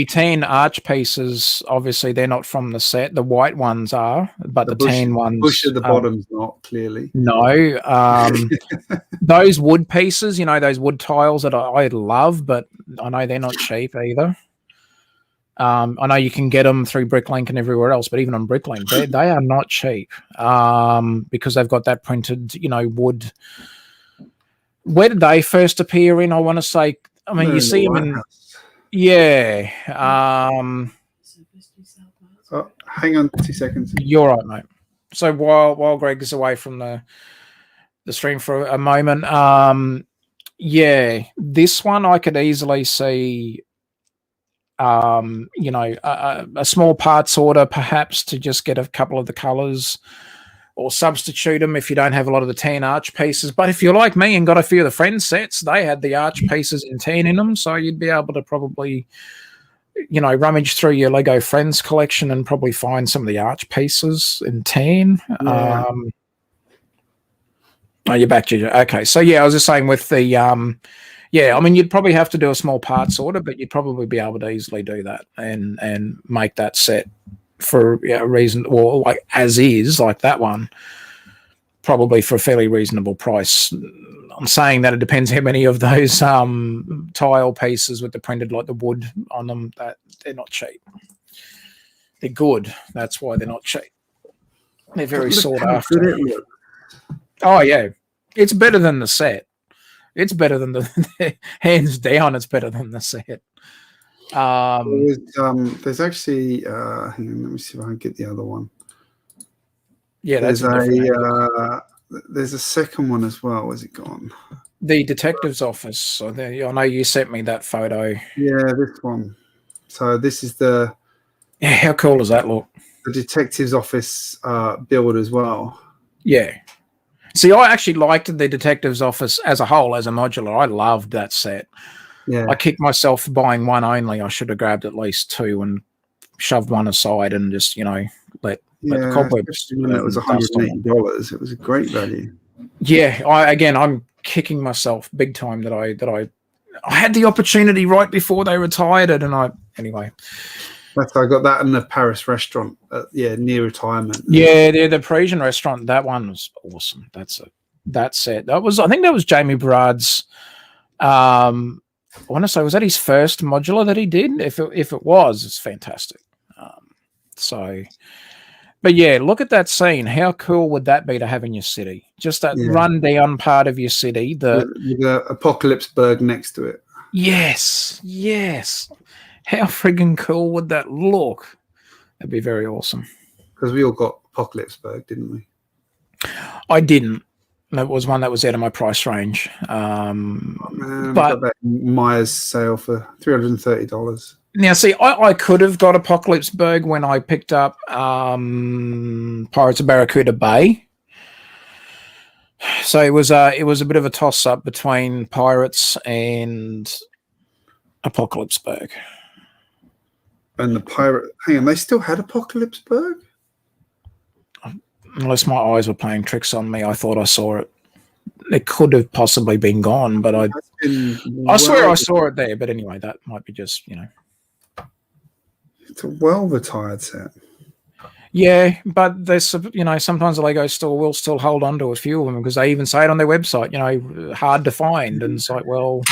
tan arch pieces, obviously, they're not from the set. The white ones are, but the tan ones... Bush at the bottom's not, clearly. No. Those wood pieces, those wood tiles that I love, but I know they're not cheap either. I know you can get them through Bricklink and everywhere else, but even on Bricklink, they are not cheap because they've got that printed, wood. Where did they first appear in? I want to say, you see them in... Yeah. Oh, hang on 2 seconds. You're right, mate. So while Greg is away from the stream for a moment, this one I could easily see, a small parts order perhaps to just get a couple of the colors or substitute them if you don't have a lot of the tan arch pieces. But if you're like me and got a few of the Friends sets, they had the arch pieces in tan in them, so you'd be able to probably, rummage through your Lego Friends collection and probably find some of the arch pieces in tan. Yeah. You're back, GJ. Okay, so I was just saying with the, you'd probably have to do a small parts order, but you'd probably be able to easily do that and make that set for a reason, or like as is, like that one, probably for a fairly reasonable price. I'm saying that it depends how many of those tile pieces with the printed, like the wood on them, that they're not cheap. They're good. That's why they're not cheap. They're very sought after. Oh yeah, it's better than the set. It's better than the hands down. It's better than the set. There's actually hang on, let me see if I can get the other one. Yeah, there's a second one as well. Where's it gone? The detective's office. So I know you sent me that photo. Yeah, this one. So this is the... Yeah, how cool does that look? The detective's office build as well. Yeah. See, I actually liked the detective's office as a whole, as a modular. I loved that set. Yeah. I kicked myself for buying one only. I should have grabbed at least two and shoved one aside and just, let the cobwebs. When it was $180, it was a great value. Yeah, I'm kicking myself big time that I had the opportunity right before they retired it, and anyway. I got that in the Paris restaurant, near retirement. Yeah, the Parisian restaurant. That one was awesome. That set. I think that was Jamie Berard's. I want to say, was that his first modular that he did? If it was, it's fantastic. So, but yeah, look at that scene. How cool would that be to have in your city? Just that run-down part of your city. With the Apocalypseburg next to it. Yes. How friggin' cool would that look? That'd be very awesome. Because we all got Apocalypseburg, didn't we? I didn't. That was one that was out of my price range. But I got that Myers sale for $330. Now, see, I could have got Apocalypseburg when I picked up Pirates of Barracuda Bay. So it was a bit of a toss up between Pirates and Apocalypseburg. And the pirate, hang on, they still had Apocalypseburg? Unless my eyes were playing tricks on me, I thought I saw it. It could have possibly been gone, but I swear I saw it there. But anyway, that might be just, It's a well-retired set. Yeah, but there's, sometimes the Lego store will still hold on to a few of them because they even say it on their website, hard to find. And it's like, well,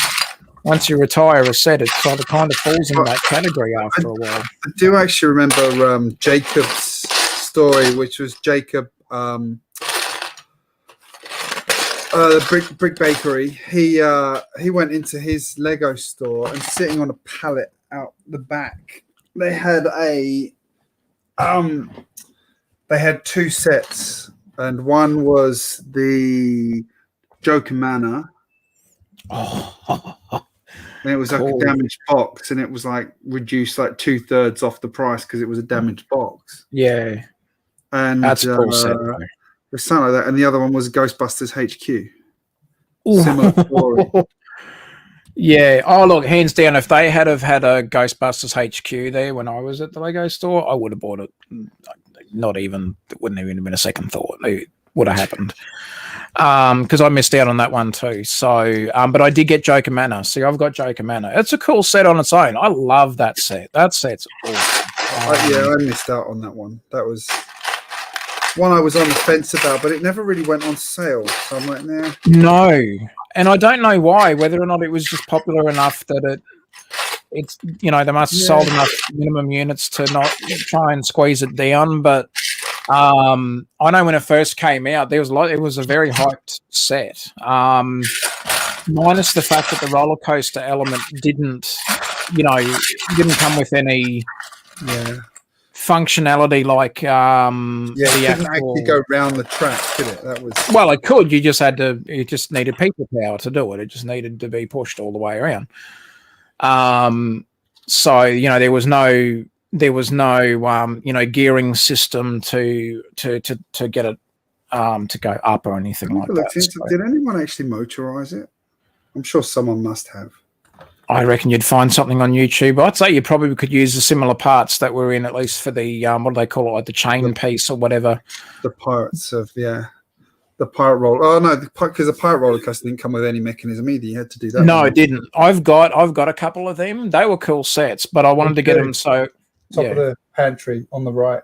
once you retire a set, it kind of falls in that category after a while. I do actually remember Jacob's story, which was Jacob, the brick bakery. He went into his Lego store and sitting on a pallet out the back, they had two sets, and one was the Joker Manor. And it was like a damaged box, and it was like reduced like 2/3 off the price because it was a damaged box. Yeah, and that's a cool set. There's something like that, and the other one was Ghostbusters HQ. Similar story. Yeah. Oh, look, hands down, if they had have had a Ghostbusters HQ there when I was at the Lego store, I would have bought it. Not even, it wouldn't even have been a second thought. It would have happened. Because I missed out on that one too. So, but I did get Joker Manor. See, I've got Joker Manor. It's a cool set on its own. I love that set. That set's awesome. I missed out on that one. That was one I was on the fence about, but it never really went on sale. So I'm like, nah. No. And I don't know why, whether or not it was just popular enough that it's they must have sold enough minimum units to not try and squeeze it down. But I know when it first came out, it was a very hyped set. Minus the fact that the roller coaster element didn't come with any functionality like it didn't actually go round the track, did it? That was it could. You just needed people power to do it. It just needed to be pushed all the way around. So there was no gearing system to get it to go up or anything like that. So, did anyone actually motorize it? I'm sure someone must have. I reckon you'd find something on YouTube. I'd say you probably could use the similar parts that were in, at least for the what do they call it, like the chain piece or whatever. The Pirates of the pirate roller. Oh no, because the pirate roller coaster didn't come with any mechanism either. You had to do that. No, it didn't. I've got a couple of them. They were cool sets, but I wanted to get them so top of the pantry on the right.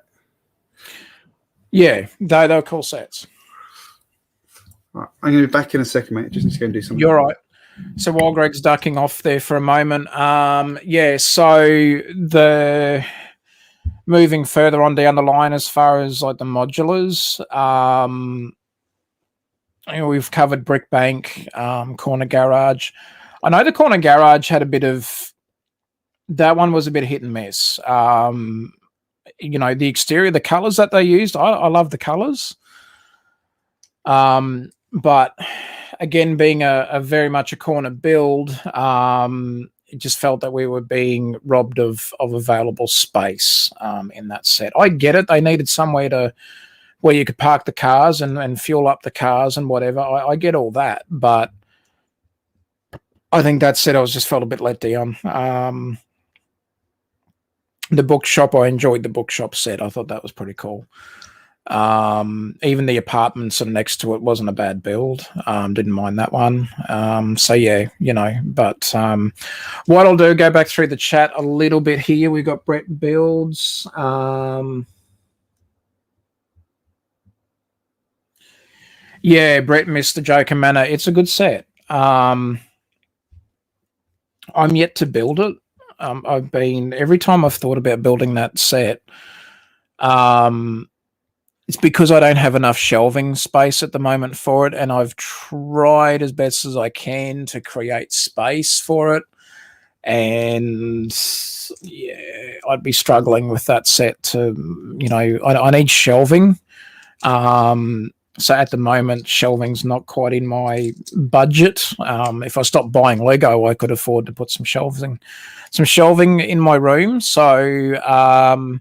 Yeah, they were cool sets. Right, I'm going to be back in a second, mate. Just need to go and do something. You're right. So while Greg's ducking off there for a moment, so the moving further on down the line as far as like the modulars, we've covered Brick Bank, Corner Garage. I know the Corner Garage had a bit of, that one was a bit hit and miss. The exterior, the colors that they used, I love the colors. But again, being a very much a corner build, it just felt that we were being robbed of available space in that set. I get it. They needed somewhere where you could park the cars and fuel up the cars and whatever. I get all that, but I think that set I just felt a bit let down. The bookshop, I enjoyed the bookshop set. I thought that was pretty cool. Even the apartments and next to it wasn't a bad build. Didn't mind that one. But what I'll do, go back through the chat a little bit here. We've got Brett Builds. Brett missed the Joker Manor. It's a good set. I'm yet to build it. Every time I've thought about building that set, It's because I don't have enough shelving space at the moment for it, and I've tried as best as I can to create space for it. And yeah, I'd be struggling with that set to, I need shelving. So at the moment, shelving's not quite in my budget. If I stopped buying Lego, I could afford to put some shelving in my room. So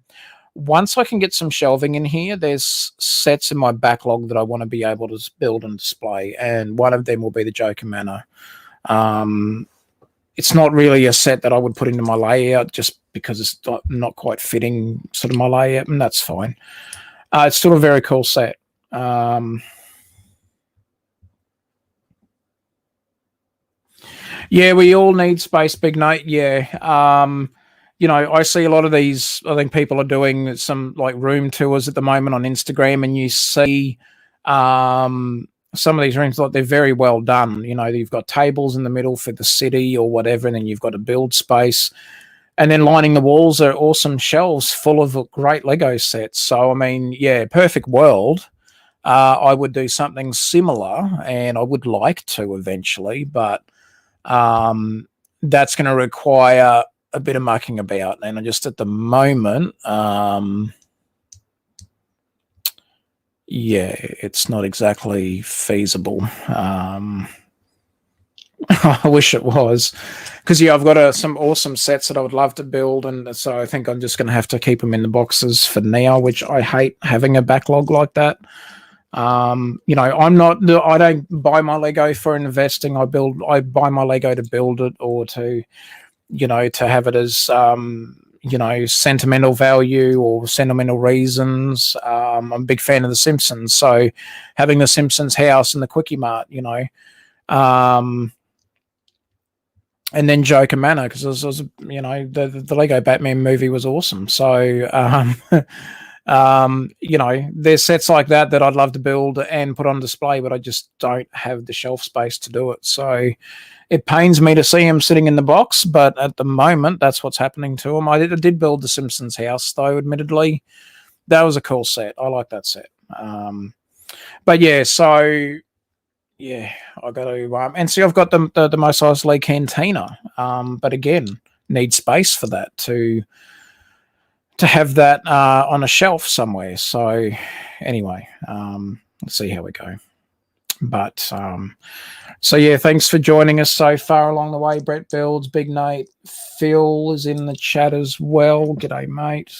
once I can get some shelving in here, there's sets in my backlog that I want to be able to build and display, and one of them will be the Joker Manor. It's not really a set that I would put into my layout just because it's not quite fitting sort of my layout, and that's fine. It's still a very cool set. Yeah, we all need space, Big Nate. Yeah. I see a lot of these, I think people are doing some like room tours at the moment on Instagram, and you see some of these rooms, like they're very well done. You've got tables in the middle for the city or whatever, and then you've got a build space. And then lining the walls are awesome shelves full of great Lego sets. So, I mean, yeah, perfect world. I would do something similar, and I would like to eventually, but that's going to require a bit of mucking about. And just at the moment, yeah, it's not exactly feasible. I wish it was, because I've got some awesome sets that I would love to build, and so I think I'm just going to have to keep them in the boxes for now, which I hate having a backlog like that. I don't buy my Lego for investing. I buy my Lego to build it, or to have it as sentimental value or sentimental reasons. I'm a big fan of The Simpsons, so having the Simpsons house and the Quickie Mart, and then Joker Manor, because the Lego Batman movie was awesome. So there's sets like that I'd love to build and put on display, but I just don't have the shelf space to do it. So it pains me to see him sitting in the box, but at the moment, that's what's happening to him. I did build the Simpsons house, though, admittedly. That was a cool set. I like that set. But yeah, so yeah, I got to, and see, I've got the Mos Eisley Cantina, but again, need space for that to have that on a shelf somewhere. So anyway, let's see how we go. But so yeah, thanks for joining us so far along the way. Brett Builds, Big Nate, Phil is in the chat as well. G'day, mate.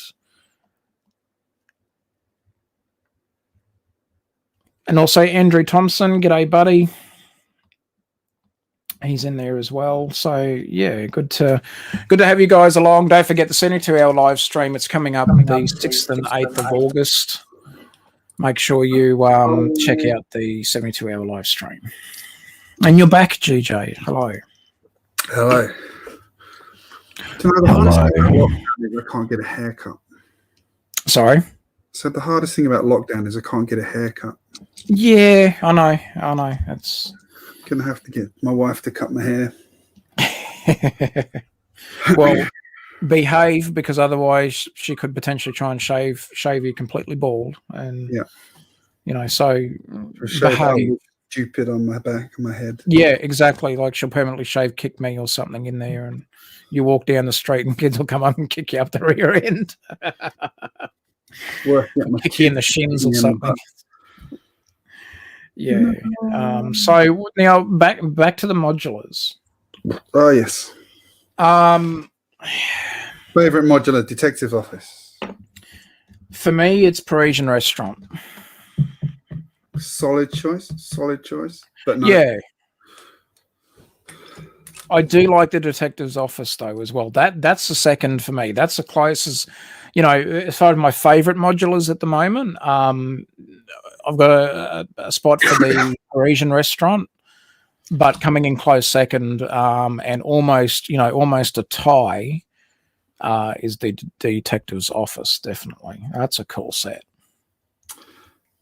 And also Andrew Thompson, g'day, buddy. He's in there as well. So yeah, good to have you guys along. Don't forget the 72-hour live stream. It's coming up the 6th and 8th of August. Make sure you check out the 72-hour live stream. And you're back, GJ. Hello. Hello. Hello. I can't get a haircut. Sorry? So the hardest thing about lockdown is I can't get a haircut. Yeah, I know. It's gonna have to get my wife to cut my hair. Well, behave, because otherwise she could potentially try and shave you completely bald. And yeah, so behave. Stupid on my back, on my head. Yeah, exactly. Like she'll permanently kick me or something in there, and you walk down the street and kids will come up and kick you up the rear end. Kick you in the shins or something. Yeah. So now back to the modulars. Oh yes. Favorite modular, Detective Office. For me, it's Parisian Restaurant. Solid choice, but no. Yeah. I do like the Detective's Office though as well. That's the second for me. That's the closest, as far as my favorite modulars at the moment. I've got a spot for the Parisian Restaurant, but coming in close second, and almost a tie, is the Detective's Office. Definitely, that's a cool set.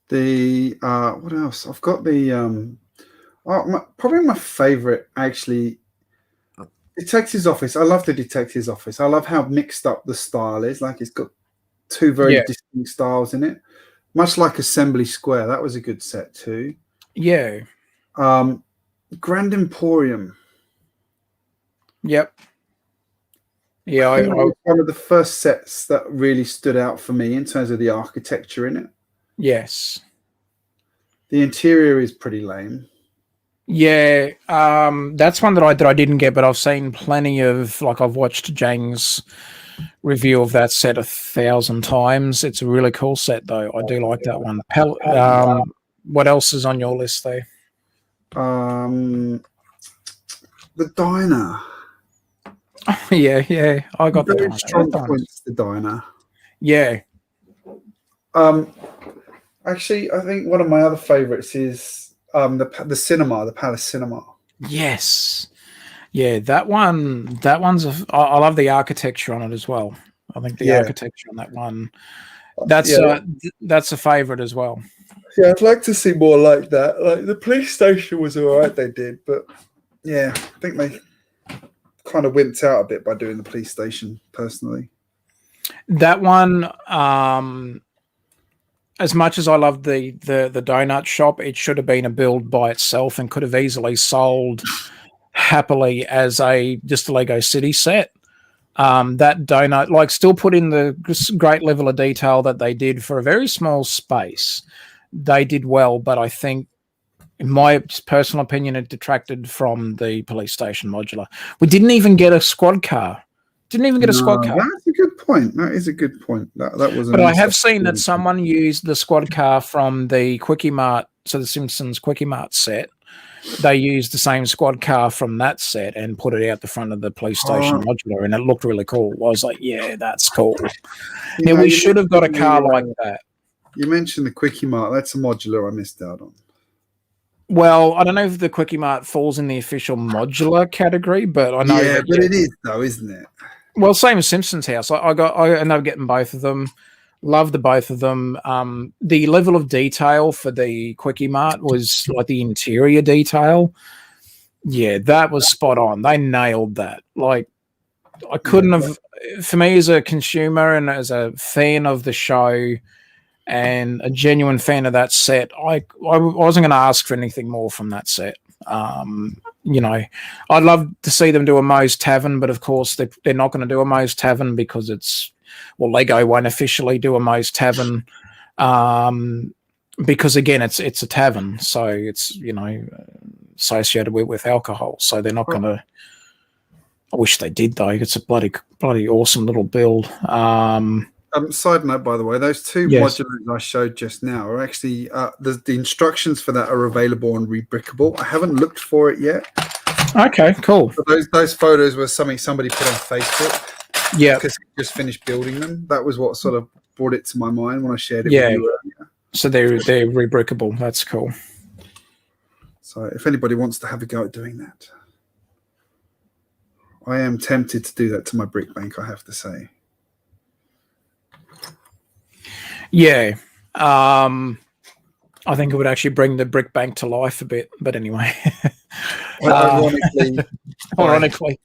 The what else? I've got the probably my favorite actually. Detective's Office. I love the Detective's Office. I love how mixed up the style is. Like it's got two very distinct styles in it, much like Assembly Square. That was a good set too. Yeah. Grand Emporium. Yep. Yeah, I think it was one of the first sets that really stood out for me in terms of the architecture in it. Yes. The interior is pretty lame. Yeah, that's one that I didn't get, but I've seen plenty of, like, I've watched Jang's review of that set 1,000 times. It's a really cool set, though. I do like that one. What else is on your list, though? The diner. Yeah, I got very the strong points. The diner. Yeah. Actually, I think one of my other favorites is the cinema, the Palace Cinema. Yes. Yeah, that one's I love the architecture on it as well. I think the architecture on that one, that's a favorite as well. Yeah, I'd like to see more like that. Like the police station was all right, they did, but yeah, I think they kind of wimped out a bit by doing the police station, personally. That one, as much as I love the donut shop, it should have been a build by itself and could have easily sold happily as just a Lego City set. That donut, like, still put in the great level of detail that they did for a very small space. They did well, but I think, in my personal opinion, it detracted from the police station modular. We didn't even get a squad car. That's a good point. That is a good point. That was. But I have seen that someone used the squad car from the Quickie Mart, so the Simpsons Quickie Mart set. They used the same squad car from that set and put it out the front of the police station modular, and it looked really cool. I was like, yeah, that's cool. Yeah, we should have got a car like that. You mentioned the Quickie Mart. That's a modular I missed out on. Well, I don't know if the Quickie Mart falls in the official modular category, but I know. Yeah, but it is, though, isn't it? Well, same as Simpsons House. I ended up getting both of them. Love the both of them. The level of detail for the Quickie Mart was like the interior detail. Yeah, that was spot on. They nailed that. Like, I couldn't have. For me, as a consumer and as a fan of the show, and a genuine fan of that set, I wasn't going to ask for anything more from that set. You know, I'd love to see them do a Moe's Tavern, but of course they're not going to do a Moe's Tavern because Lego won't officially do a Moe's Tavern because, again, it's a tavern, so it's, you know, associated with alcohol, so they're not going to. I wish they did, though. It's a bloody awesome little build. Side note, by the way, those two modulars I showed just now are actually the instructions for that are available on Rebrickable. I haven't looked for it yet. Okay, cool. So those photos were something somebody put on Facebook. Yeah, because he just finished building them. That was what sort of brought it to my mind when I shared it with you earlier. So they're Rebrickable. That's cool. So if anybody wants to have a go at doing that, I am tempted to do that to my brick bank, I have to say. Yeah, I think it would actually bring the brick bank to life a bit. But anyway, ironically,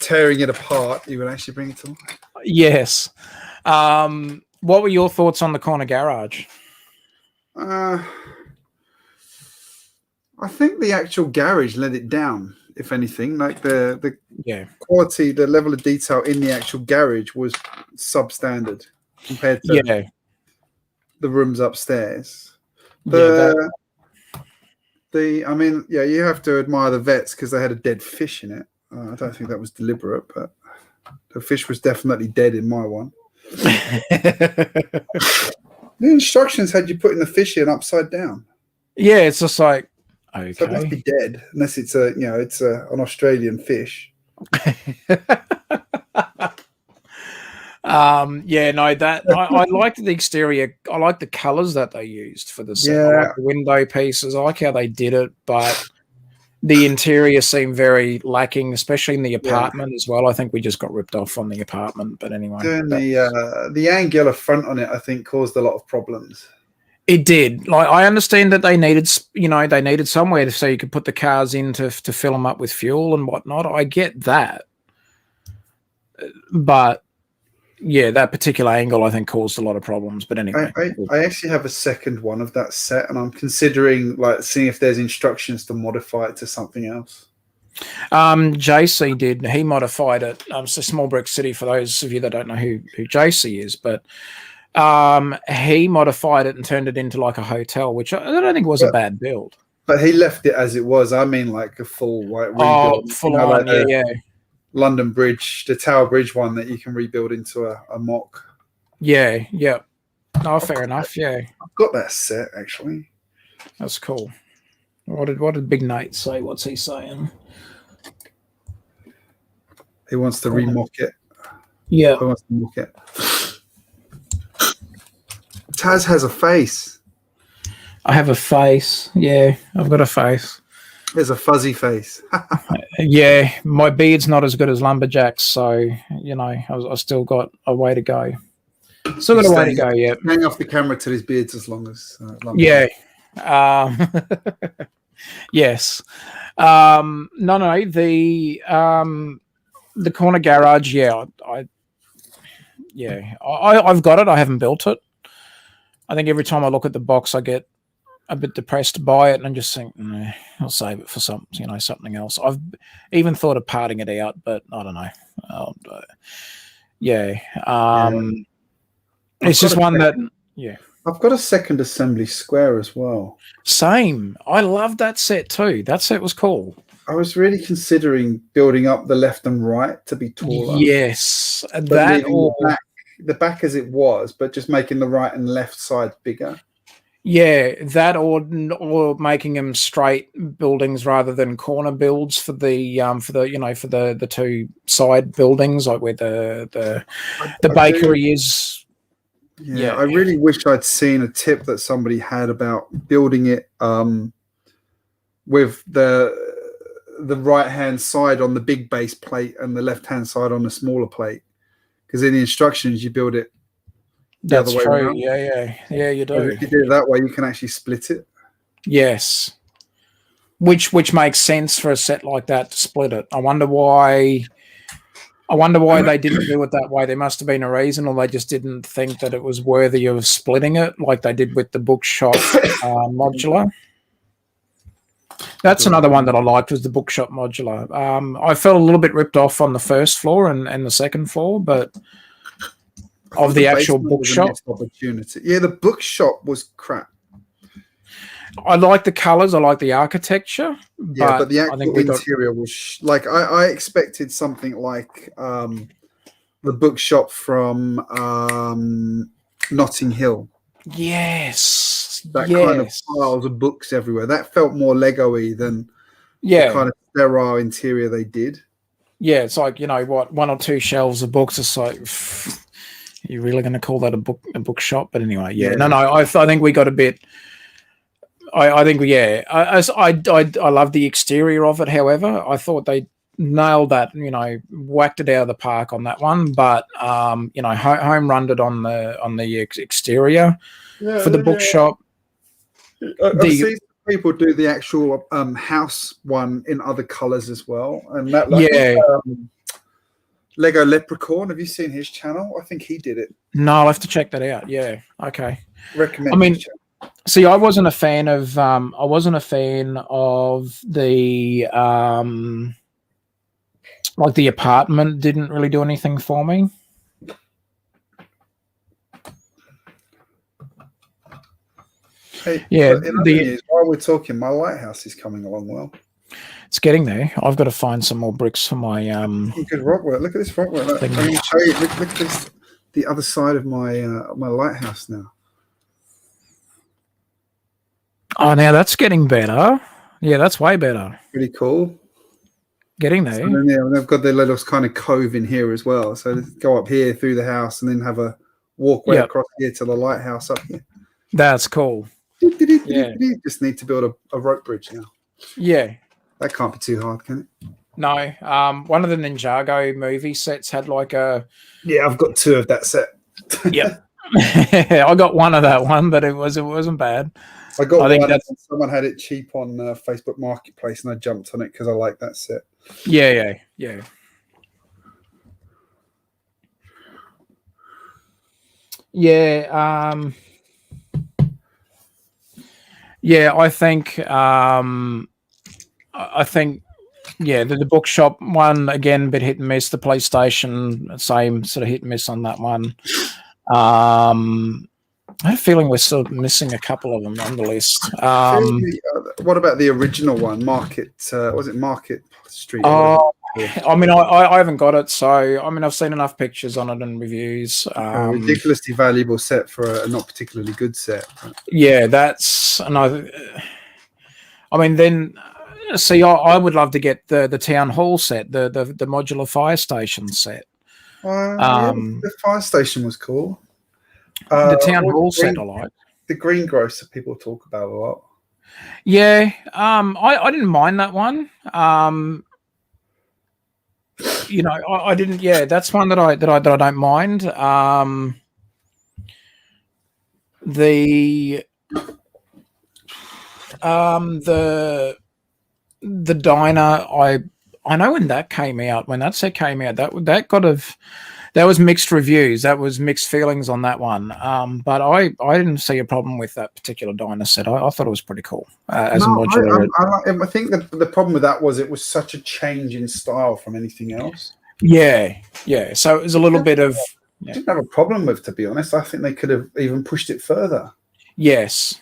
tearing it apart, you would actually bring it to life. Yes. What were your thoughts on the corner garage? I think the actual garage let it down. If anything, like the quality, the level of detail in the actual garage was substandard compared to the rooms upstairs. You have to admire the vets because they had a dead fish in it. I don't think that was deliberate, but the fish was definitely dead in my one. The instructions had you putting the fish in upside down. Yeah, it's just like, okay. So it must be dead unless it's an Australian fish. I liked the exterior. I like the colors that they used for the set. Yeah. I like the window pieces. I like how they did it, but the interior seemed very lacking, especially in the apartment as well. I think we just got ripped off on the apartment, but anyway. And the angular front on it, I think, caused a lot of problems. It did. Like, I understand that they needed somewhere so you could put the cars in to fill them up with fuel and whatnot. I get that, but yeah, that particular angle I think caused a lot of problems. But anyway, I actually have a second one of that set, and I'm considering like seeing if there's instructions to modify it to something else. JC did. He modified it. So Small Brick City, for those of you that don't know who JC is, but he modified it and turned it into like a hotel, which I don't think was a bad build. But he left it as it was. I mean, like a full rebuild. Full on, like yeah. London Bridge, the Tower Bridge one that you can rebuild into a mock. Yeah. No, fair enough. Yeah, I've got that set actually. That's cool. What did Big Nate say? What's he saying? He wants to remock it. Yeah. He wants to mock it. Taz has a face. I have a face. Yeah, I've got a face. There's a fuzzy face. Yeah, my beard's not as good as Lumberjack's, so I've still got a way to go. Still got a way to go. Yeah. Hang off the camera till his beard's as long as. Yeah. Yes. No. The corner garage. Yeah. I've got it. I haven't built it. I think every time I look at the box, I get a bit depressed by it and just think, I'll save it for something else. I've even thought of parting it out, but I don't know. It's just one that, I've got a second assembly square as well. Same. I love that set too. That set was cool. I was really considering building up the left and right to be taller. Yes. That or the back as it was, but just making the right and left side bigger. Yeah, that or making them straight buildings rather than corner builds for the two side buildings, like where the bakery is. Yeah, I really wish I'd seen a tip that somebody had about building it with the right hand side on the big base plate and the left hand side on the smaller plate. Because in the instructions you build it. That's true. Around. Yeah, you do. If you do it that way, you can actually split it. Yes, which makes sense for a set like that to split it. I wonder why they didn't do it that way. There must have been a reason, or they just didn't think that it was worthy of splitting it, like they did with the bookshop modular. That's another one that I liked, was the bookshop modular. I felt a little bit ripped off on the first floor and the second floor, but of the actual bookshop opportunity. Yeah, the bookshop was crap. I like the colors. I like the architecture. But the actual interior was like I expected something like the bookshop from Notting Hill. Yes, that kind of piles of books everywhere. That felt more Lego-y than the kind of sterile interior they did. Yeah, it's like, one or two shelves of books. It's like, you're really going to call that a bookshop? But anyway, I think we got a bit. I think I love the exterior of it. However, I thought they nailed that. Whacked it out of the park on that one. But home runned it on the exterior for the bookshop. I've seen people do the actual house one in other colors as well, and that Lego Leprechaun. Have you seen his channel? I think he did it. No, I'll have to check that out. Yeah, okay. Recommend. I mean, see, I wasn't a fan of the like the apartment didn't really do anything for me. Hey, while we're talking, my lighthouse is coming along well. It's getting there. I've got to find some more bricks for my good rock work. Look at this rock work. I'm going to show you. Look at this, the other side of my my lighthouse now. Oh, now that's getting better. Yeah, that's way better. Pretty cool. Getting there. So then, they've got their little kind of cove in here as well. So let's go up here through the house and then have a walkway across here to the lighthouse up here. That's cool. Yeah. Just need to build a rope bridge now. Yeah. That can't be too hard, can it? No. One of the Ninjago movie sets had like a... Yeah, I've got two of that set. Yep. I got one of that one, but it wasn't bad. I got one and someone had it cheap on Facebook Marketplace and I jumped on it because I like that set. Yeah. Yeah. Yeah, I think yeah, the bookshop one again, bit hit and miss. The PlayStation, same sort of hit and miss on that one. I have a feeling we're still missing a couple of them on the list. What about the original one, Market? Was it Market Street? Oh, I mean, I haven't got it, so I mean, I've seen enough pictures on it and reviews. A ridiculously valuable set for a not particularly good set. Yeah, that's another. I mean, then see, I would love to get the town hall set, the modular fire station set. The fire station was cool. The town hall set I like. The greengrocer people talk about a lot. Yeah, I didn't mind that one. You know, I didn't. Yeah, that's one that I don't mind. The diner, I know when that came out, when that set came out, that was mixed reviews. That was mixed feelings on that one. But I didn't see a problem with that particular diner set. I thought it was pretty cool as a modular. I think that the problem with that was it was such a change in style from anything else. Yeah. So it was a little bit of. I didn't have a problem with, to be honest. I think they could have even pushed it further. Yes.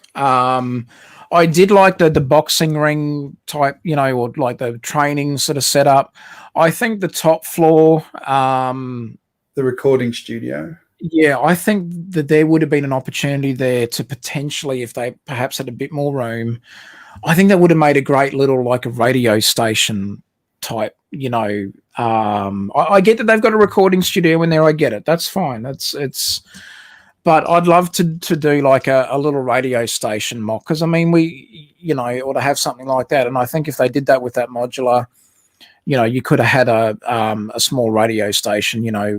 I did like the boxing ring type, you know, or like the training sort of setup. I think the top floor, the recording studio. Yeah, I think that there would have been an opportunity there to potentially, if they perhaps had a bit more room, I think that would have made a great little, like a radio station type, you know. I get that they've got a recording studio in there. I get it. That's fine. But I'd love to do like a little radio station mock, because I mean, we, you know, or to have something like that. And I think if they did that with that modular, you know, you could have had a small radio station, you know,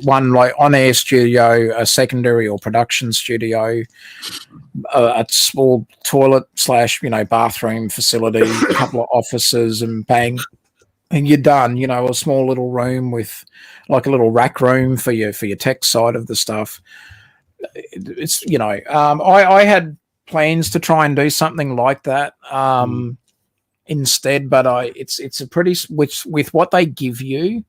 one like on-air studio, a secondary or production studio, a small toilet / you know, bathroom facility, a couple of offices, and bang, and you're done. You know, a small little room with like a little rack room for your tech side of the stuff. It's, you know, I had plans to try and do something like that instead, but it's a pretty, with what they give you,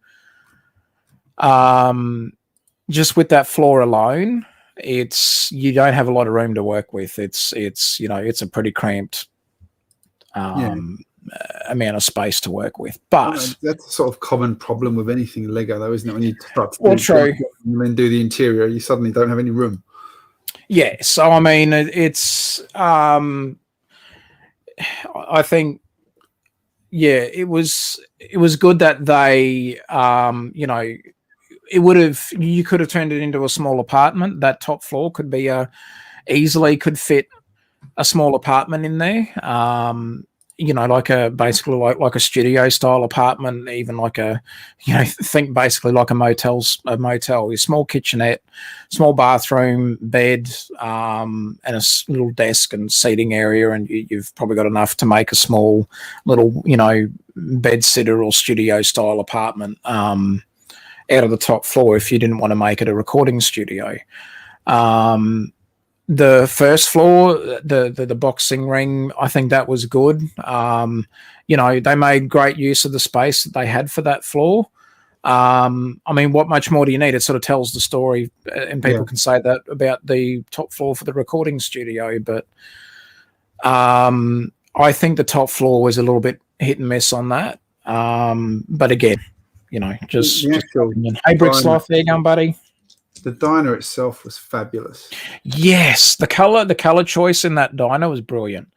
just with that floor alone, you don't have a lot of room to work with. It's you know, it's a pretty cramped amount of space to work with. But that's a sort of common problem with anything Lego, though, isn't it? When you start to and then do the interior, you suddenly don't have any room. Yeah, so I mean, it's I think, yeah, it was good that they you know, you could have turned it into a small apartment. That top floor could be easily could fit a small apartment in there. You know, like basically like a studio style apartment, even like a, you know, think basically like a motel, a small kitchenette, small bathroom, bed, and a little desk and seating area, and you've probably got enough to make a small little, you know, bed sitter or studio style apartment out of the top floor if you didn't want to make it a recording studio. The first floor, the boxing ring, I think that was good. You know, they made great use of the space that they had for that floor. I mean, what much more do you need? It sort of tells the story, and people can say that about the top floor for the recording studio. But I think the top floor was a little bit hit and miss on that. But again, you know, just hey, Bricks Life, there you go, buddy. The diner itself was fabulous. Yes, the color choice in that diner was brilliant.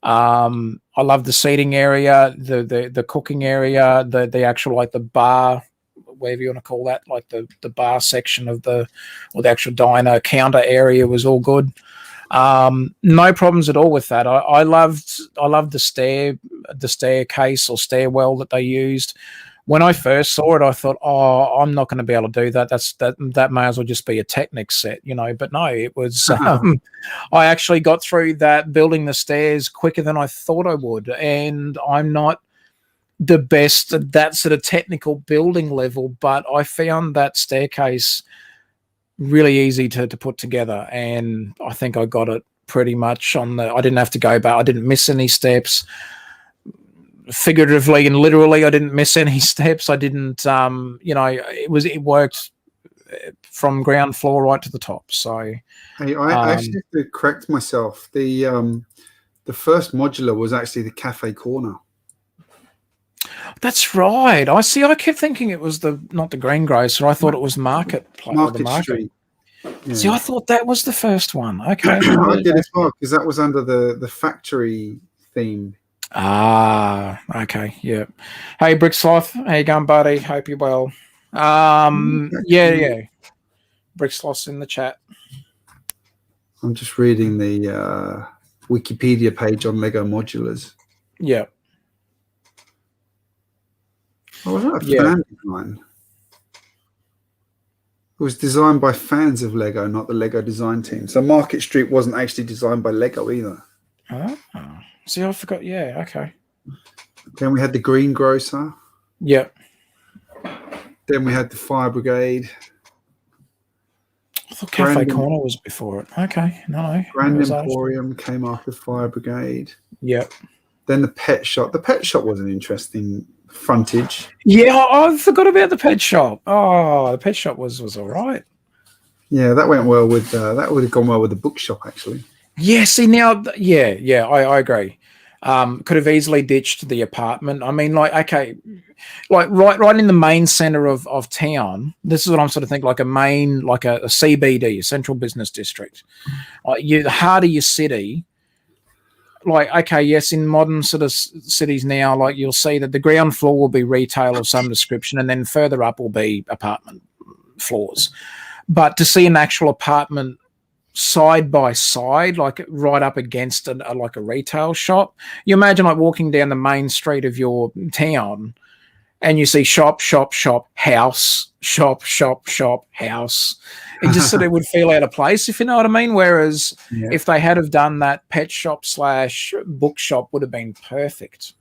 I love the seating area, the cooking area, the actual, like the bar, whatever you want to call that, like the bar section of the actual diner counter area was all good. No problems at all with that. I loved the staircase or stairwell that they used. When I first saw it, I thought, "Oh, I'm not going to be able to do that. That may as well just be a Technic set, you know." But no, it was. I actually got through that building the stairs quicker than I thought I would, and I'm not the best at that sort of technical building level, but I found that staircase really easy to put together, and I think I got it pretty much on the. I didn't have to go back. I didn't miss any steps. Figuratively and literally, I didn't miss any steps. I didn't, it worked from ground floor right to the top. So, hey, I actually have to correct myself. The first modular was actually the cafe corner. That's right. I see. I kept thinking it was not the greengrocer. I thought it was Market Street. Yeah. See, I thought that was the first one. Okay, I did as well because that was under the factory theme. Ah, okay, yeah. Hey, Bricksloth, how you going, buddy? Hope you're well. Yeah. Bricksloth's in the chat. I'm just reading the Wikipedia page on Lego modulars. Yeah. Oh, was that a fan design? It was designed by fans of Lego, not the Lego design team. So Market Street wasn't actually designed by Lego either. Oh. See, I forgot. Yeah, okay. Then we had the greengrocer. Yep. Then we had the fire brigade. I thought Cafe Corner was before it. Okay, no. Grand Emporium came after fire brigade. Yep. Then the pet shop. The pet shop was an interesting frontage. Yeah, I forgot about the pet shop. Oh, the pet shop was all right. Yeah, that went well with that would have gone well with the bookshop actually. Yeah, see now, I agree. Could have easily ditched the apartment. I mean, like, okay, like right in the main center of town. This is what I'm sort of thinking, like a CBD, a central business district. The heart of your city. Like, okay, yes, in modern sort of cities now, like you'll see that the ground floor will be retail of some description, and then further up will be apartment floors. But to see an actual apartment side by side, like right up against like a retail shop, you imagine like walking down the main street of your town and you see shop, house, shop, house. It just sort of would feel out of place, if you know what I mean. Whereas if they had have done that, pet shop / bookshop would have been perfect.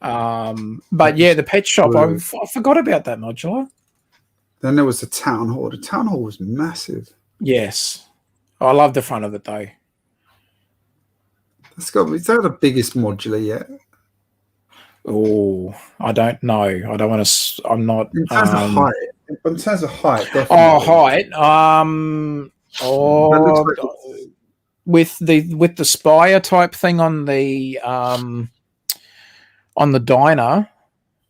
But yeah, the pet shop, I forgot about that modular. Then there was the town hall. The town hall was massive. Yes. I love the front of it though. Is that the biggest modular yet? Oh, I don't know. I don't want to. I'm not. In terms of height. In terms of height, definitely. Oh, height. With the spire type thing on the diner,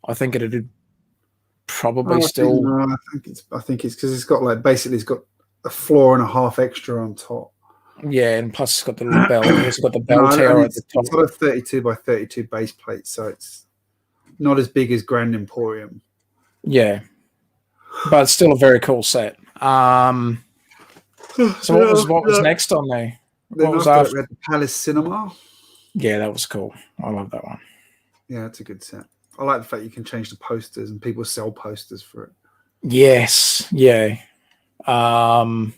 I think it'd probably still. I think it's because it's got like basically it's got a floor and a half extra on top. Yeah, and plus it's got the little bell. It's got the bell tower at the top. It's got a 32 by 32 base plate, so it's not as big as Grand Emporium. Yeah, but it's still a very cool set. So what was next on there? Then what was after we had the Palace Cinema. Yeah, that was cool. I love that one. Yeah, it's a good set. I like the fact you can change the posters and people sell posters for it. Yes, yeah. What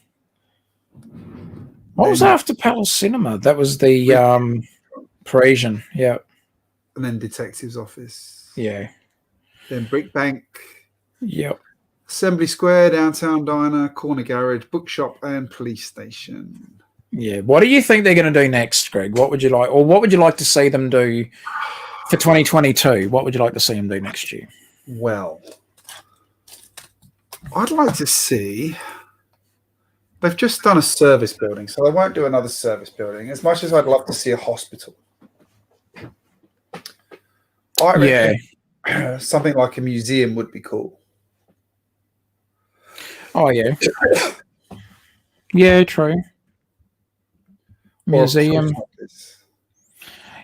was after Palace Cinema? That was the Parisian, yeah. And then Detective's Office. Yeah. Then Brick Bank. Yep. Assembly Square, Downtown Diner, Corner Garage, Bookshop, and Police Station. Yeah. What do you think they're going to do next, Greg? What would you like, or what would you like to see them do for 2022? What would you like to see them do next year? Well, I'd like to see. They've just done a service building, so they won't do another service building. As much as I'd love to see a hospital, I reckon something like a museum would be cool. Oh yeah, yeah, true. Museum.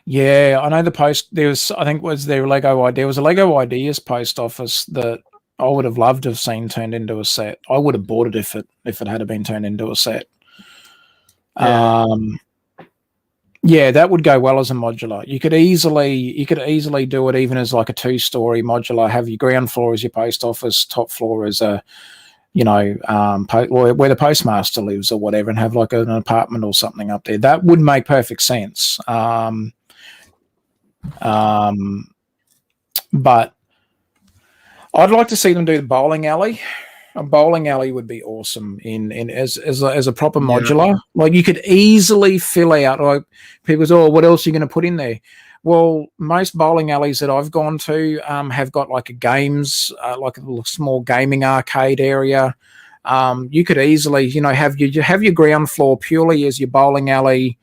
Yeah, I know the post. There was, I think, was their Lego idea. There was a Lego Ideas post office that I would have loved to have seen turned into a set. I would have bought it if it had been turned into a set. Yeah, that would go well as a modular. You could easily do it even as like a 2-story modular. Have your ground floor as your post office, top floor as a, where the postmaster lives or whatever, and have like an apartment or something up there. That would make perfect sense. But I'd like to see them do the bowling alley. A bowling alley would be awesome in as a proper modular. Like you could easily fill out. Like people say, "Oh, what else are you going to put in there?" Well, most bowling alleys that I've gone to have got like a games, like a little small gaming arcade area. You could easily, have your ground floor purely as your bowling alley.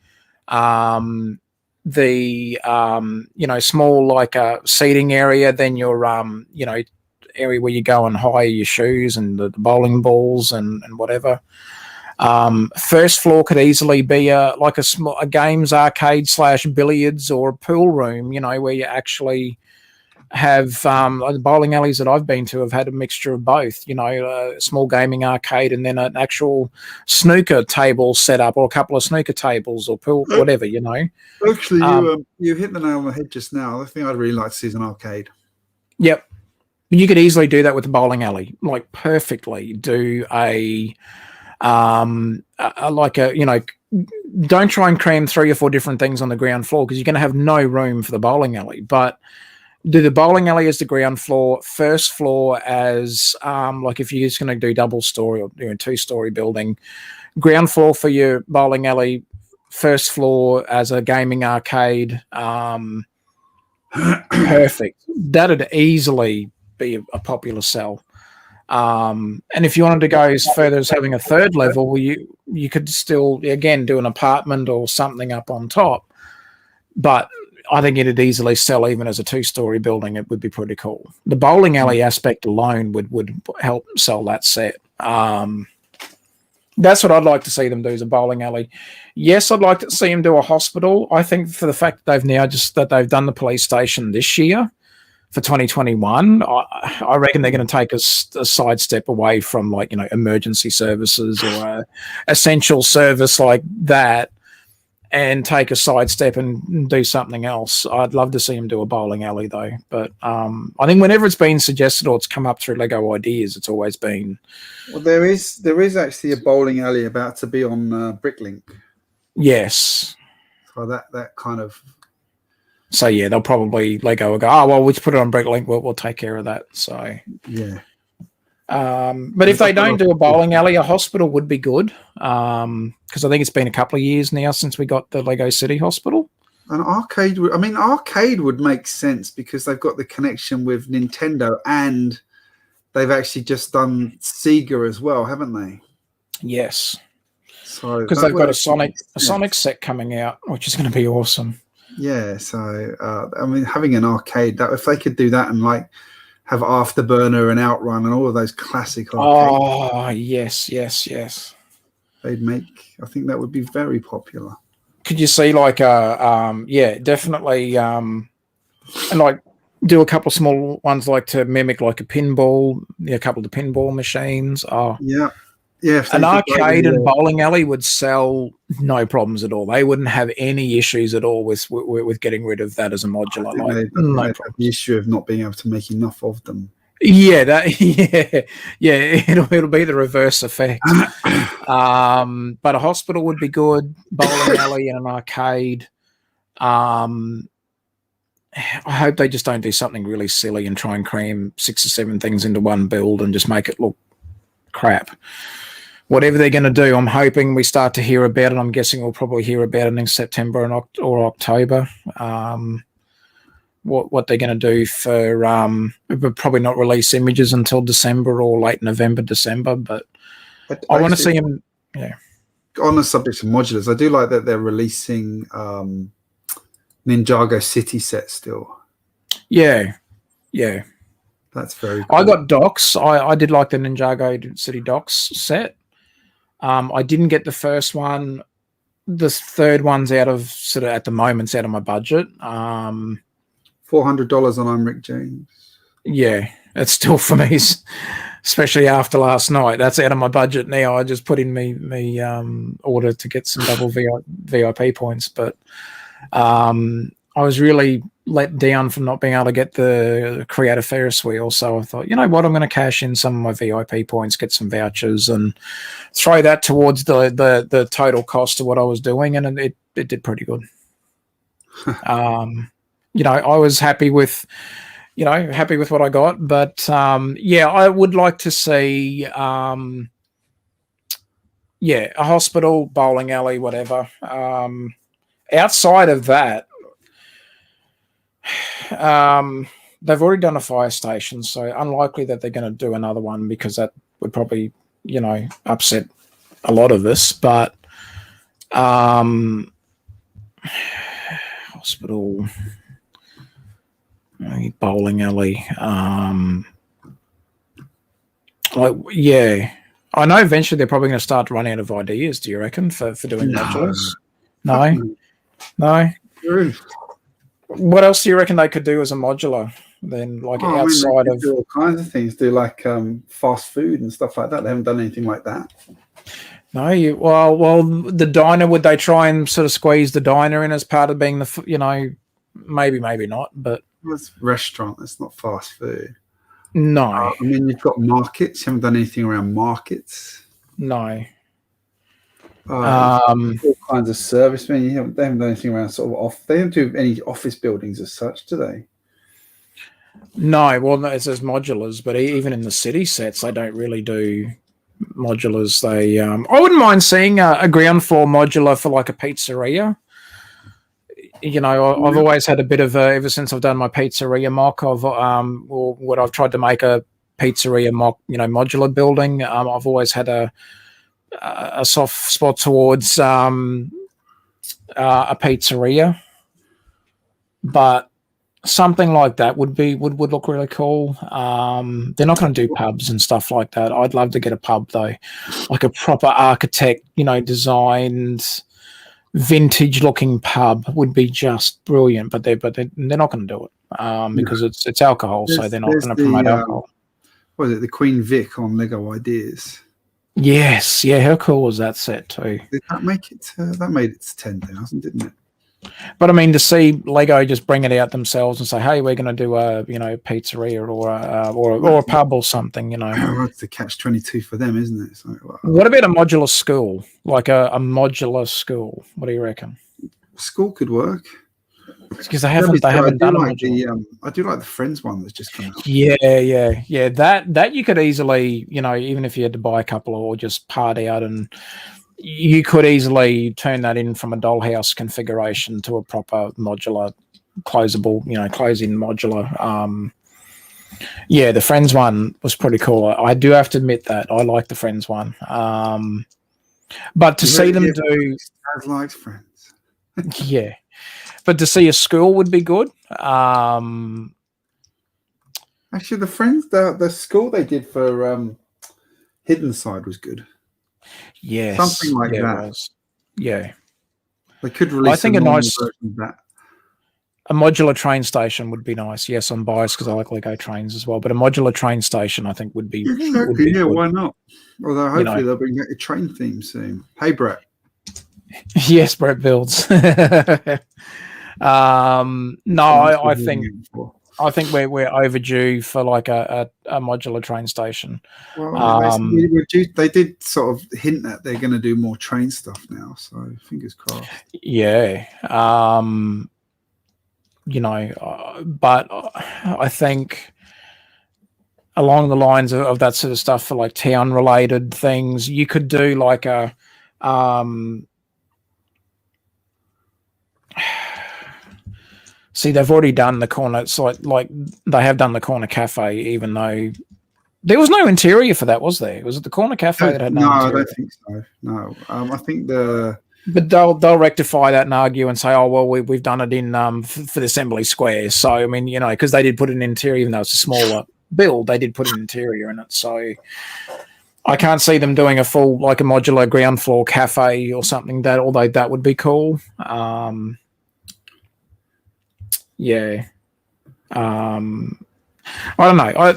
Small like a seating area. Then your area where you go and hire your shoes and the bowling balls and whatever. First floor could easily be a games arcade / billiards or a pool room, where you actually have the bowling alleys that I've been to have had a mixture of both, a small gaming arcade and then an actual snooker table set up or a couple of snooker tables or pool, whatever, Actually, you hit the nail on the head just now. The thing I'd really like to see is an arcade. Yep. You could easily do that with the bowling alley, like perfectly. Do don't try and cram 3 or 4 different things on the ground floor because you're going to have no room for the bowling alley. But do the bowling alley as the ground floor, first floor as like if you're just going to do double story or 2-story building, ground floor for your bowling alley, first floor as a gaming arcade. Perfect. That'd easily be a popular sell. And if you wanted to go as further as having a third level, you could still again do an apartment or something up on top. But I think it'd easily sell even as a 2-story building. It would be pretty cool. The bowling alley aspect alone would help sell that set. That's what I'd like to see them do, is a bowling alley. Yes, I'd like to see them do a hospital. I think for the fact that they've done the police station this year for 2021, I reckon they're going to take a sidestep away from emergency services or a essential service like that and take a sidestep and do something else. I'd love to see them do a bowling alley though. But I think whenever it's been suggested or it's come up through Lego Ideas, it's always been. Well, there is actually a bowling alley about to be on Bricklink. Yes. So that kind of. So yeah, they'll probably Lego will go, oh well, we'll just put it on Bricklink. We'll take care of that. So yeah. But if they don't do a bowling alley, a hospital would be good. Because I think it's been a couple of years now since we got the Lego City Hospital. An arcade would make sense because they've got the connection with Nintendo and they've actually just done Sega as well, haven't they? Yes. So because they've got a Sonic set coming out, which is going to be awesome. Yeah. So having an arcade, that if they could do that and have Afterburner and Outrun and all of those classic arcades. Oh, yes. They'd make, I think that would be very popular. Could you see definitely, and do a couple of small ones to mimic a pinball, a couple of the pinball machines. Oh, yeah. An arcade and bowling alley would sell no problems at all. They wouldn't have any issues at all with getting rid of that as a modular. No problem. The issue of not being able to make enough of them. Yeah, it'll be the reverse effect. But a hospital would be good, bowling alley and an arcade. I hope they just don't do something really silly and try and cram 6 or 7 things into one build and just make it look crap. Whatever they're going to do, I'm hoping we start to hear about it. I'm guessing we'll probably hear about it in September or October. What they're going to do for probably not release images until December or late November, December. But I want to see them. Yeah. On the subject of modulars, I do like that they're releasing Ninjago City set still. Yeah. That's very cool. I got docks. I did like the Ninjago City docks set. I didn't get the first one. The third one's out of at the moment's out of my budget. $400 on Rick James. Yeah, it's still for me, especially after last night. That's out of my budget now. I just put in me order to get some double VIP points, but I was really let down from not being able to get the Creator Ferris wheel. So I thought, you know what, I'm going to cash in some of my VIP points, get some vouchers, and throw that towards the total cost of what I was doing, and it did pretty good. I was happy with, happy with what I got. But yeah, I would like to see a hospital, bowling alley, whatever. Outside of that, they've already done a fire station, so unlikely that they're going to do another one, because that would probably, upset a lot of us. But hospital, bowling alley, I know eventually they're probably going to start to run out of ideas. Do you reckon for doing modulars? No. What else do you reckon they could do as a modular then, outside of do all kinds of things? Do like fast food and stuff like that. They haven't done anything like that. No, well, the diner, would they try and sort of squeeze the diner in as part of being the, maybe not, but it's restaurant. It's not fast food. No. You've got markets. You haven't done anything around markets. No. All kinds of service. They haven't done anything around sort of off. They don't do any office buildings as such, do they? No. Well, it says modulars, but even in the city sets, they don't really do modulars. They, I wouldn't mind seeing a ground floor modular for like a pizzeria. I've always had a bit of ever since I've done my pizzeria mock of, or what I've tried to make a pizzeria mock, modular building. I've always had a soft spot towards a pizzeria, but something like that would look really cool. They're not going to do pubs and stuff like that. I'd love to get a pub though, like a proper architect, designed, vintage looking pub would be just brilliant. But they're not going to do it because it's alcohol, so they're not going to promote alcohol. What is it? The Queen Vic on Lego Ideas. Yes, yeah. How cool was that set too? Did that make it? That made it to 10,000, didn't it? But I mean, to see Lego just bring it out themselves and say, "Hey, we're going to do a pizzeria or a pub or something," It's the catch-22 for them, isn't it? So, what about a modular school? Like a modular school? What do you reckon? School could work. Because they haven't done a modular. I do like the Friends one that's just come out. Yeah. That you could easily, even if you had to buy a couple or just part out, and you could easily turn that in from a dollhouse configuration to a proper modular, closable, close-in modular. The Friends one was pretty cool. I do have to admit that I like the Friends one. But to see them do, likes Friends. Yeah. But to see a school would be good. Actually, the Friends, the school they did for Hidden Side was good. Yes, something like that. Yeah, they could release. I think a nice version of that. A modular train station would be nice. Yes, I'm biased because I like Lego trains as well. But a modular train station, I think, would be exactly. Yeah, why not? Although hopefully they'll bring a train theme soon. Hey, Brett. Yes, Brett builds. No, I think we're overdue for like a modular train station. Well, they did sort of hint that they're going to do more train stuff now, so fingers crossed. Yeah, but I think along the lines of that sort of stuff for like town-related things, you could do like a see, they've already done the corner. It's like they have done the corner cafe, even though there was no interior for that, was there? Was it the corner cafe that had no interior? No, I don't think so. No, I think But they'll rectify that and argue and say, "Oh well, we've done it in for the assembly square." So I mean, because they did put an interior, even though it's a smaller build, they did put an interior in it. So I can't see them doing a full like a modular ground floor cafe or something. Although that would be cool. Yeah. I don't know. I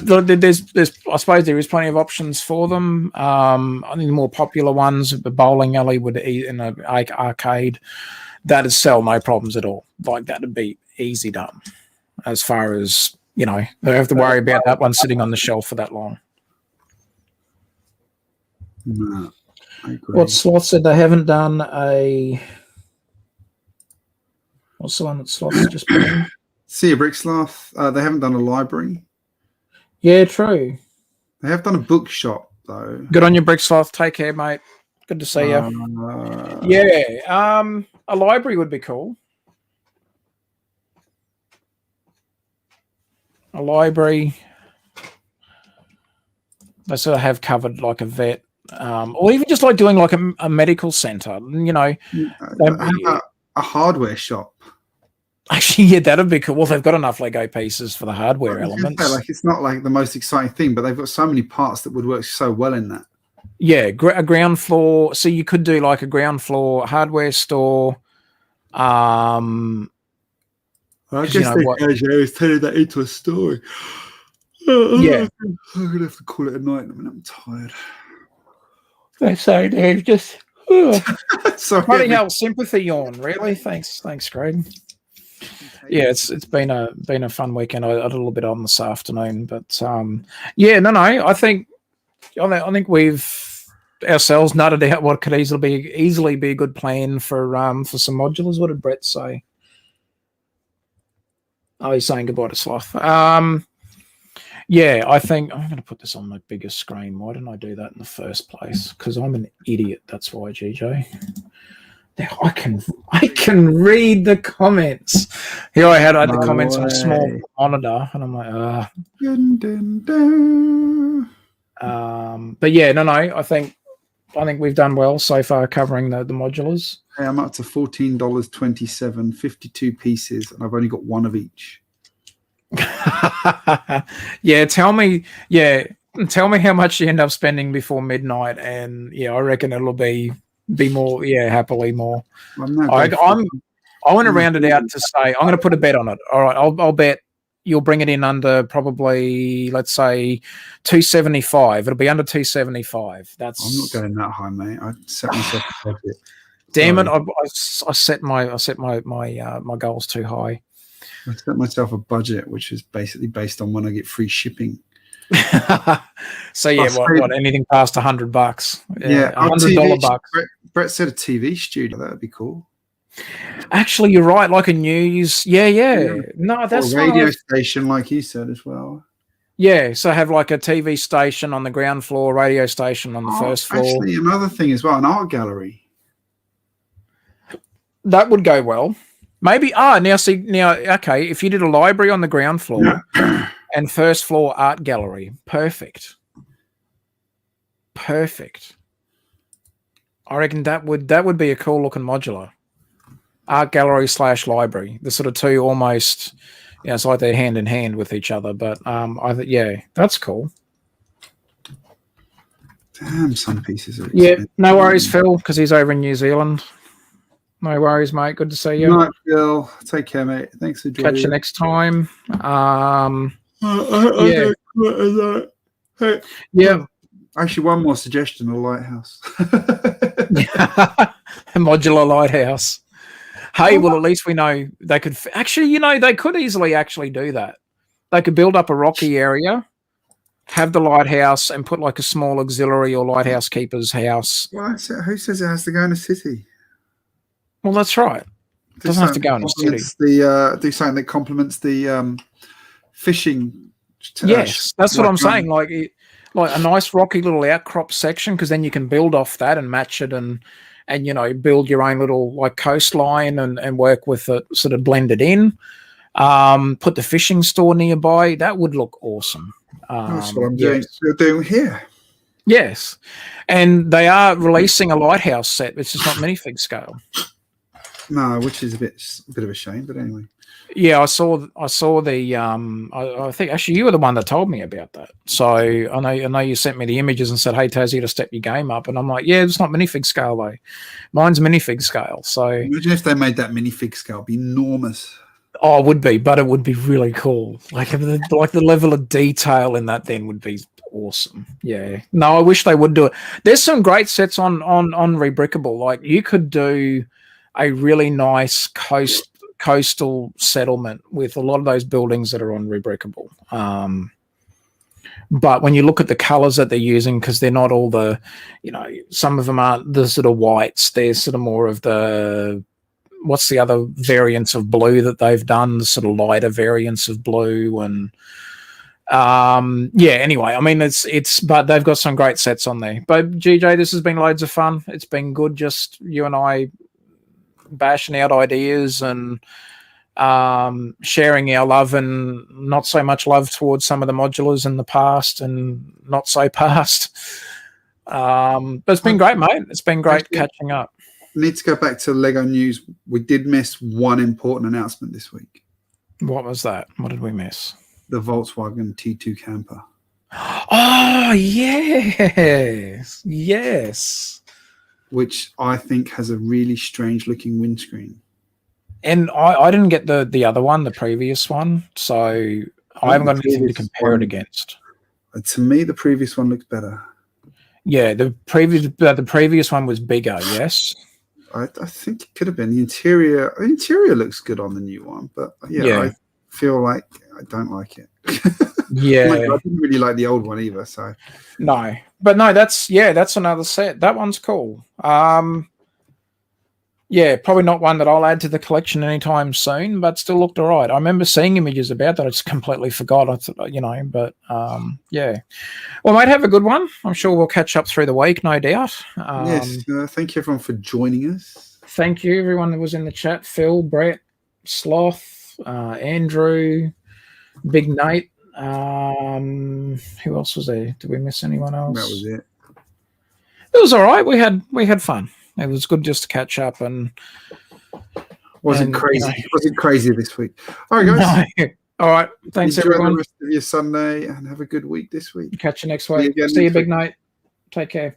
suppose there is plenty of options for them. I think the more popular ones, the bowling alley would in an arcade, that'd sell no problems at all. Like that'd be easy done. As far as they don't have to worry about that one sitting on the shelf for that long. No, I agree. What Sloth said they haven't done a. What's the one that Sloth's just put in? See a Bricks laugh. They haven't done a library. Yeah, true. They have done a bookshop though. Good on your Bricksloth. Take care, mate. Good to see you. Yeah. A library would be cool. A library. They sort of have covered like a vet, or even just like doing like a medical center. You know, a hardware shop. Actually, yeah, that'd be cool. Well, they've got enough Lego pieces for the hardware elements. Like it's not like the most exciting thing, but they've got so many parts that would work so well in that. Yeah, a ground floor. So you could do like a ground floor hardware store. I guess is turning that into a story. Yeah, I'm gonna have to call it a night. I mean, I'm tired. That's so, Dave. Just sorry. bloody hell, sympathy yawn. Really? Thanks, Greg. Yeah, it's been a fun weekend. I had a little bit on this afternoon, but yeah, no. I think we've ourselves nutted out what could easily be a good plan for some modulars. What did Brett say? Oh, he's saying goodbye to Sloth. Yeah, I think I'm going to put this on my biggest screen. Why didn't I do that in the first place? Because I'm an idiot. That's why, GJ. Now I can read the comments. Here I had the comments on a small monitor, and I'm like, but yeah, no. I think we've done well so far covering the modulars. Hey, I'm up to $14.27, 52 pieces, and I've only got one of each. Yeah, tell me how much you end up spending before midnight, and yeah, I reckon it'll be more. Yeah, happily more. I want to round it out to say I'm going to put a bet on it. All right, I'll bet you'll bring it in under probably, let's say, 275. It'll be under 275. I'm not going that high, mate. I set myself a budget. Damn it! I set my goals too high. I set myself a budget, which is basically based on when I get free shipping. So yeah, what anything past $100? Yeah, $100 bucks. Brett said a TV studio. That'd be cool. Actually, you're right. Like a news. Yeah. No, that's a radio station, like you said as well. Yeah, so have like a TV station on the ground floor, radio station on the first floor. Actually, another thing as well, an art gallery. That would go well. Maybe. Okay. If you did a library on the ground floor and first floor art gallery, perfect. I reckon that would be a cool looking modular art gallery / library. The sort of two almost, it's like they're hand in hand with each other. But that's cool. Damn, some pieces are expensive. Yeah, no worries, Phil, because he's over in New Zealand. No worries, mate. Good to see you. Good night, Phil. Take care, mate. Thanks for joining. Catch you next time. Yeah. Actually, one more suggestion: a lighthouse. A modular lighthouse. Hey, well, at least we know they could. Actually, they could easily actually do that. They could build up a rocky area, have the lighthouse, and put like a small auxiliary or lighthouse keeper's house. Well, who says it has to go in a city? Well, that's right. It doesn't have to go in a city. Do something that complements the fishing. Yes, that's what I'm saying. Like a nice rocky little outcrop section, because then you can build off that and match it and build your own little like coastline and work with it, sort of blend it in. Put the fishing store nearby. That would look awesome. That's what I'm doing here. Yes, and they are releasing a lighthouse set. It's just not minifig scale. No, which is a bit of a shame, but anyway. Yeah, I saw the I think actually you were the one that told me about that. So I know you sent me the images and said, "Hey Taz, to step your game up," and I'm like, "Yeah, it's not minifig scale though. Mine's minifig scale." So imagine if they made that minifig scale, it'd be enormous. Oh, it would be, but it would be really cool. Like the level of detail in that then would be awesome. Yeah. No, I wish they would do it. There's some great sets on Rebrickable. Like you could do a really nice coastal settlement with a lot of those buildings that are on Rebrickable. But when you look at the colors that they're using, because they're not all the, some of them aren't the sort of whites. They're sort of more of the what's the other variants of blue that they've done? The sort of lighter variants of blue, and yeah. Anyway, I mean, but they've got some great sets on there. But GJ, this has been loads of fun. It's been good, just you and I bashing out ideas and sharing our love and not so much love towards some of the modulars in the past and not so past. But it's been great, mate. It's been great catching up. Need to go back to Lego news. We did miss one important announcement this week. What was that? What did we miss? The Volkswagen T2 camper. Oh, yes. Yes. Which I think has a really strange looking windscreen. And I didn't get the other one, the previous one, so I haven't got anything to compare it against. To me, the previous one looks better. Yeah, the previous one was bigger, yes. I think it could have been. The interior looks good on the new one, but yeah. I feel like I don't like it. Yeah. I didn't really like the old one either, so. No. But no, that's another set. That one's cool. Yeah, probably not one that I'll add to the collection anytime soon, but still looked all right. I remember seeing images about that. I just completely forgot. I thought, but yeah. Well, mate, have a good one. I'm sure we'll catch up through the week, no doubt. Yes, thank you everyone for joining us. Thank you, everyone that was in the chat. Phil, Brett, Sloth, Andrew, Big Nate. Who else was there? Did we miss anyone else? That was it. It was all right. We had fun. It was good just to catch up and wasn't crazy. Wasn't crazy this week. All right, guys. No. All right. Thanks, Enjoy everyone. the rest of your Sunday and have a good week this week. Catch you next week. See you, Big Night. Take care.